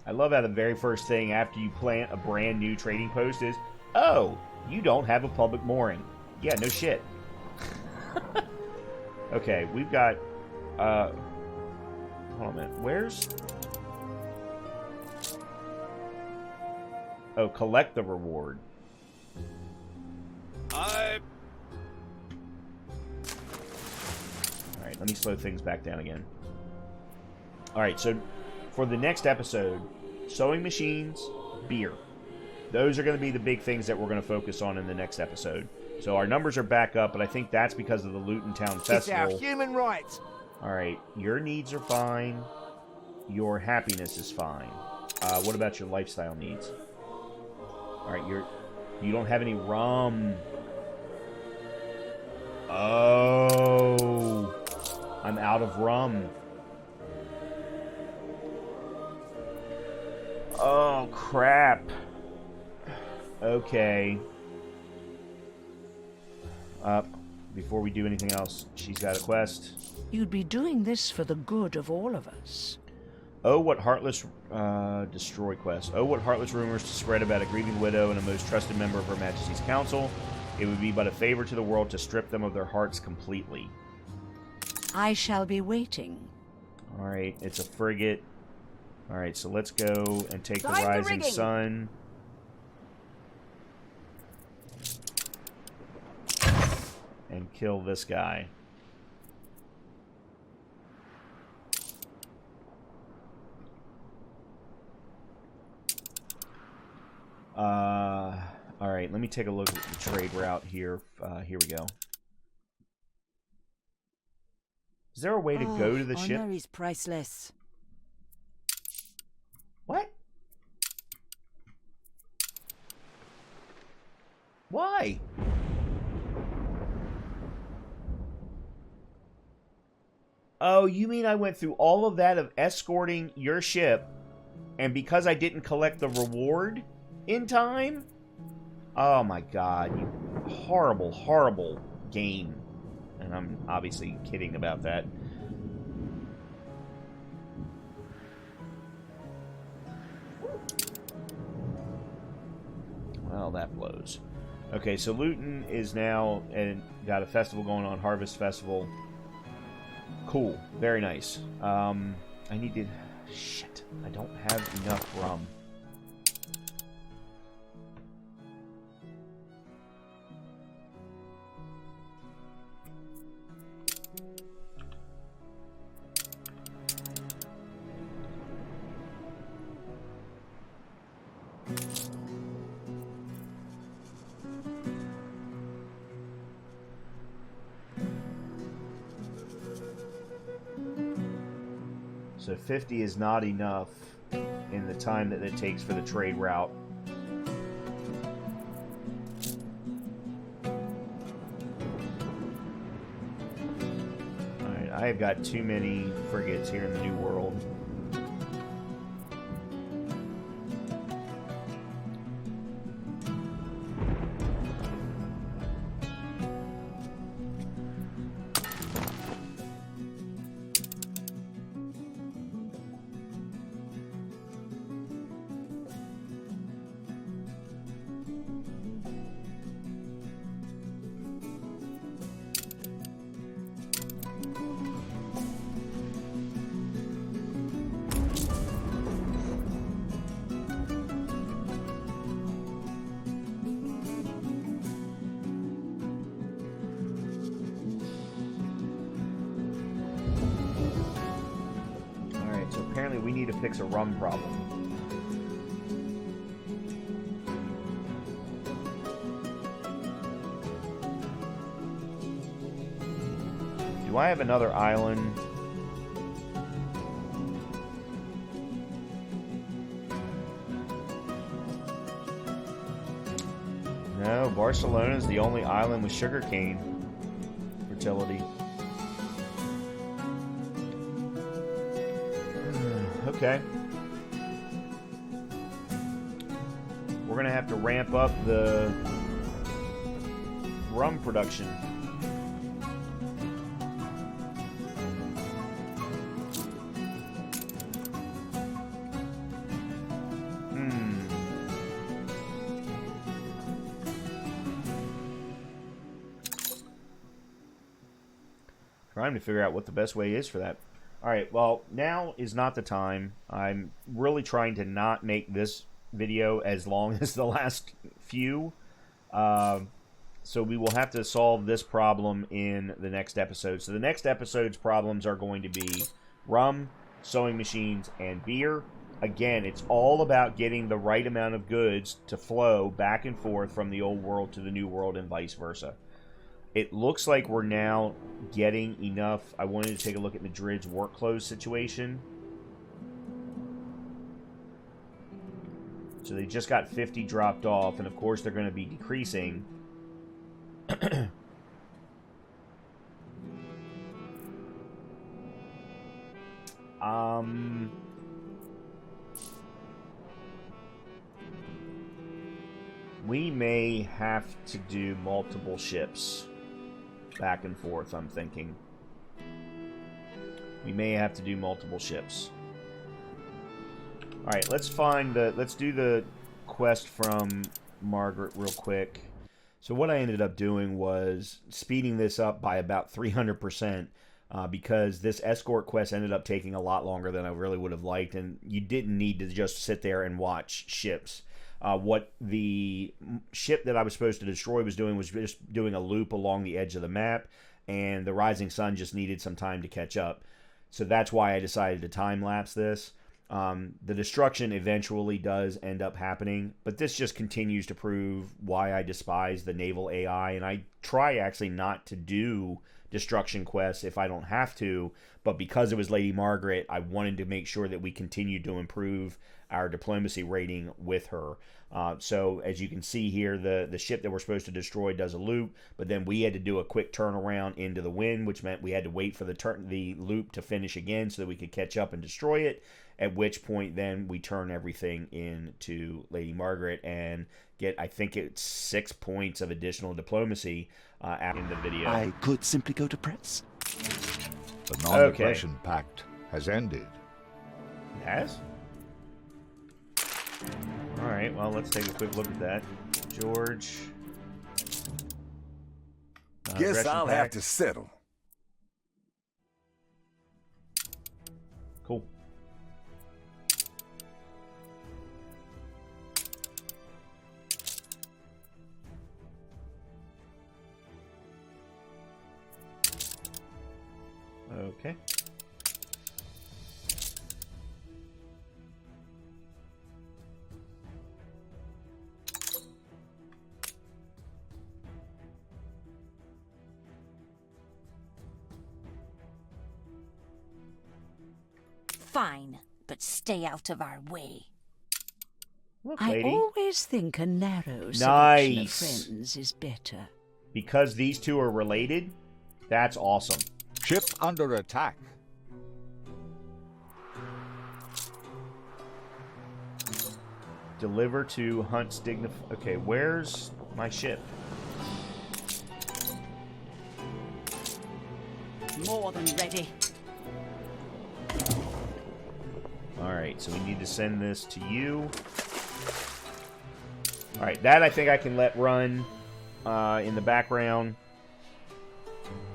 I love how the very first thing after you plant a brand new trading post is, oh, you don't have a public mooring. Yeah, no shit. Okay, we've got, hold on a minute, where's... Oh, collect the reward. Alright, let me slow things back down again. Alright, so for the next episode, sewing machines, beer. Those are going to be the big things that we're going to focus on in the next episode. So our numbers are back up, but I think that's because of the Luton Town Festival. It's our human rights. Alright, your needs are fine. Your happiness is fine. What about your lifestyle needs? Alright, you don't have any rum. Oh, I'm out of rum. Oh, crap. Okay. Before we do anything else, she's got a quest. You'd be doing this for the good of all of us. Oh, what heartless, destroy quest. Oh, what heartless rumors to spread about a grieving widow and a most trusted member of Her Majesty's Council. It would be but a favor to the world to strip them of their hearts completely. I shall be waiting. Alright, it's a frigate. Alright, so let's go and take the Rising Sun. And kill this guy. Alright, let me take a look at the trade route here. Here we go. Is there a way to go to the ship? Honor is priceless. What? Why? Oh, you mean I went through all of that of escorting your ship, and because I didn't collect the reward in time? Oh my god, you horrible, horrible game. And I'm obviously kidding about that. Well, that blows. Okay, so Luton is now and got a festival going on, Harvest Festival. Cool, very nice. I need to... Shit, I don't have enough rum. So 50 is not enough in the time that it takes for the trade route. Alright, I have got too many frigates here in the New World. Apparently we need to fix a rum problem. Do I have another island? No, Barcelona is the only island with sugarcane fertility. Okay. We're going to have to ramp up the rum production. Trying to figure out what the best way is for that. Alright, well, now is not the time. I'm really trying to not make this video as long as the last few. So we will have to solve this problem in the next episode. So the next episode's problems are going to be rum, sewing machines, and beer. Again, it's all about getting the right amount of goods to flow back and forth from the old world to the new world and vice versa. It looks like we're now getting enough. I wanted to take a look at Madrid's work clothes situation. So they just got 50 dropped off, and of course they're going to be decreasing. We may have to do multiple ships. Back and forth, I'm thinking. We may have to do multiple ships. Alright, let's do the quest from Margaret real quick. So what I ended up doing was speeding this up by about 300%, because this escort quest ended up taking a lot longer than I really would have liked, and you didn't need to just sit there and watch ships. What the ship that I was supposed to destroy was just doing a loop along the edge of the map, and the rising sun just needed some time to catch up. So that's why I decided to time-lapse this. The destruction eventually does end up happening, but this just continues to prove why I despise the naval AI, and I try actually not to do destruction quests if I don't have to, but because it was Lady Margaret, I wanted to make sure that we continued to improve our diplomacy rating with her. So as you can see here, the ship that we're supposed to destroy does a loop, but then we had to do a quick turnaround into the wind, which meant we had to wait for the loop to finish again so that we could catch up and destroy it, at which point then we turn everything into Lady Margaret and get, I think it's 6 points of additional diplomacy in the video. I could simply go to press. The non-aggression pact has ended. It has? Alright, well, let's take a quick look at that. George. Guess I'll have to settle. Cool. Okay. Fine, but stay out of our way. Look, I lady. always think a narrow selection of Nice. friends is better. Because these two are related, that's awesome. Ship under attack. Deliver to Hunt's Dignif... Okay, where's my ship? More than ready. Alright, so we need to send this to you. Alright, that I think I can let run in the background.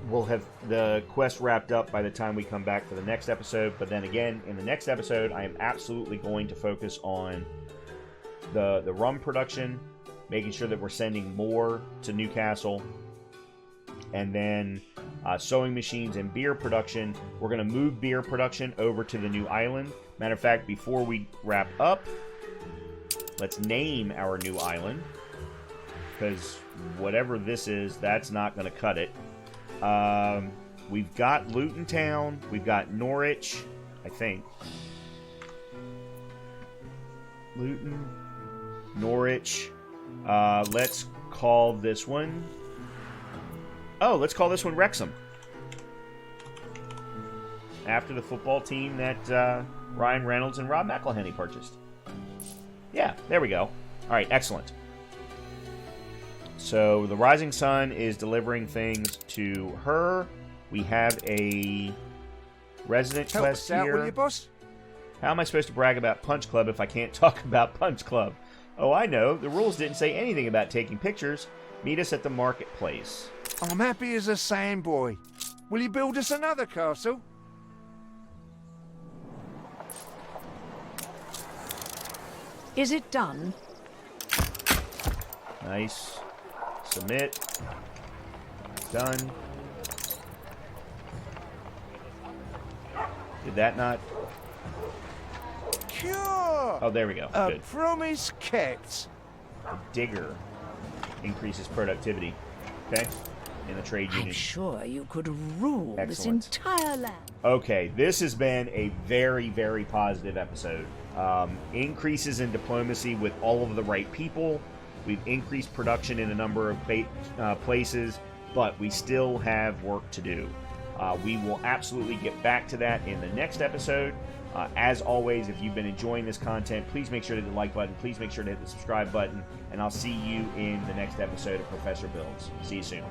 We'll have the quest wrapped up by the time we come back for the next episode. But then again, in the next episode, I am absolutely going to focus on the rum production, making sure that we're sending more to Newcastle. And then sewing machines and beer production. We're going to move beer production over to the new island. Matter of fact, before we wrap up, let's name our new island. Because whatever this is, that's not going to cut it. We've got Luton Town. We've got Norwich, I think. Luton, Norwich. Let's call this one... Oh, let's call this one Wrexham. After the football team that Ryan Reynolds and Rob McElhenney purchased. Yeah, there we go. All right, excellent. So the Rising Sun is delivering things to her. We have a resident Help quest us out, will here. you, boss? How am I supposed to brag about Punch Club if I can't talk about Punch Club? Oh, I know. The rules didn't say anything about taking pictures. Meet us at the marketplace. I'm happy as a sandboy. Will you build us another castle? Is it done? Nice. Submit. Done. Did that not? Cure! Oh, there we go. A Good. promise kept. Digger increases productivity. Okay? In the trade I'm union. sure you could rule Excellent. this entire land. Okay, this has been a very, very positive episode. Increases in diplomacy with all of the right people. We've increased production in a number of places, but we still have work to do. We will absolutely get back to that in the next episode. As always, if you've been enjoying this content, please make sure to hit the like button. Please make sure to hit the subscribe button. And I'll see you in the next episode of Professor Builds. See you soon.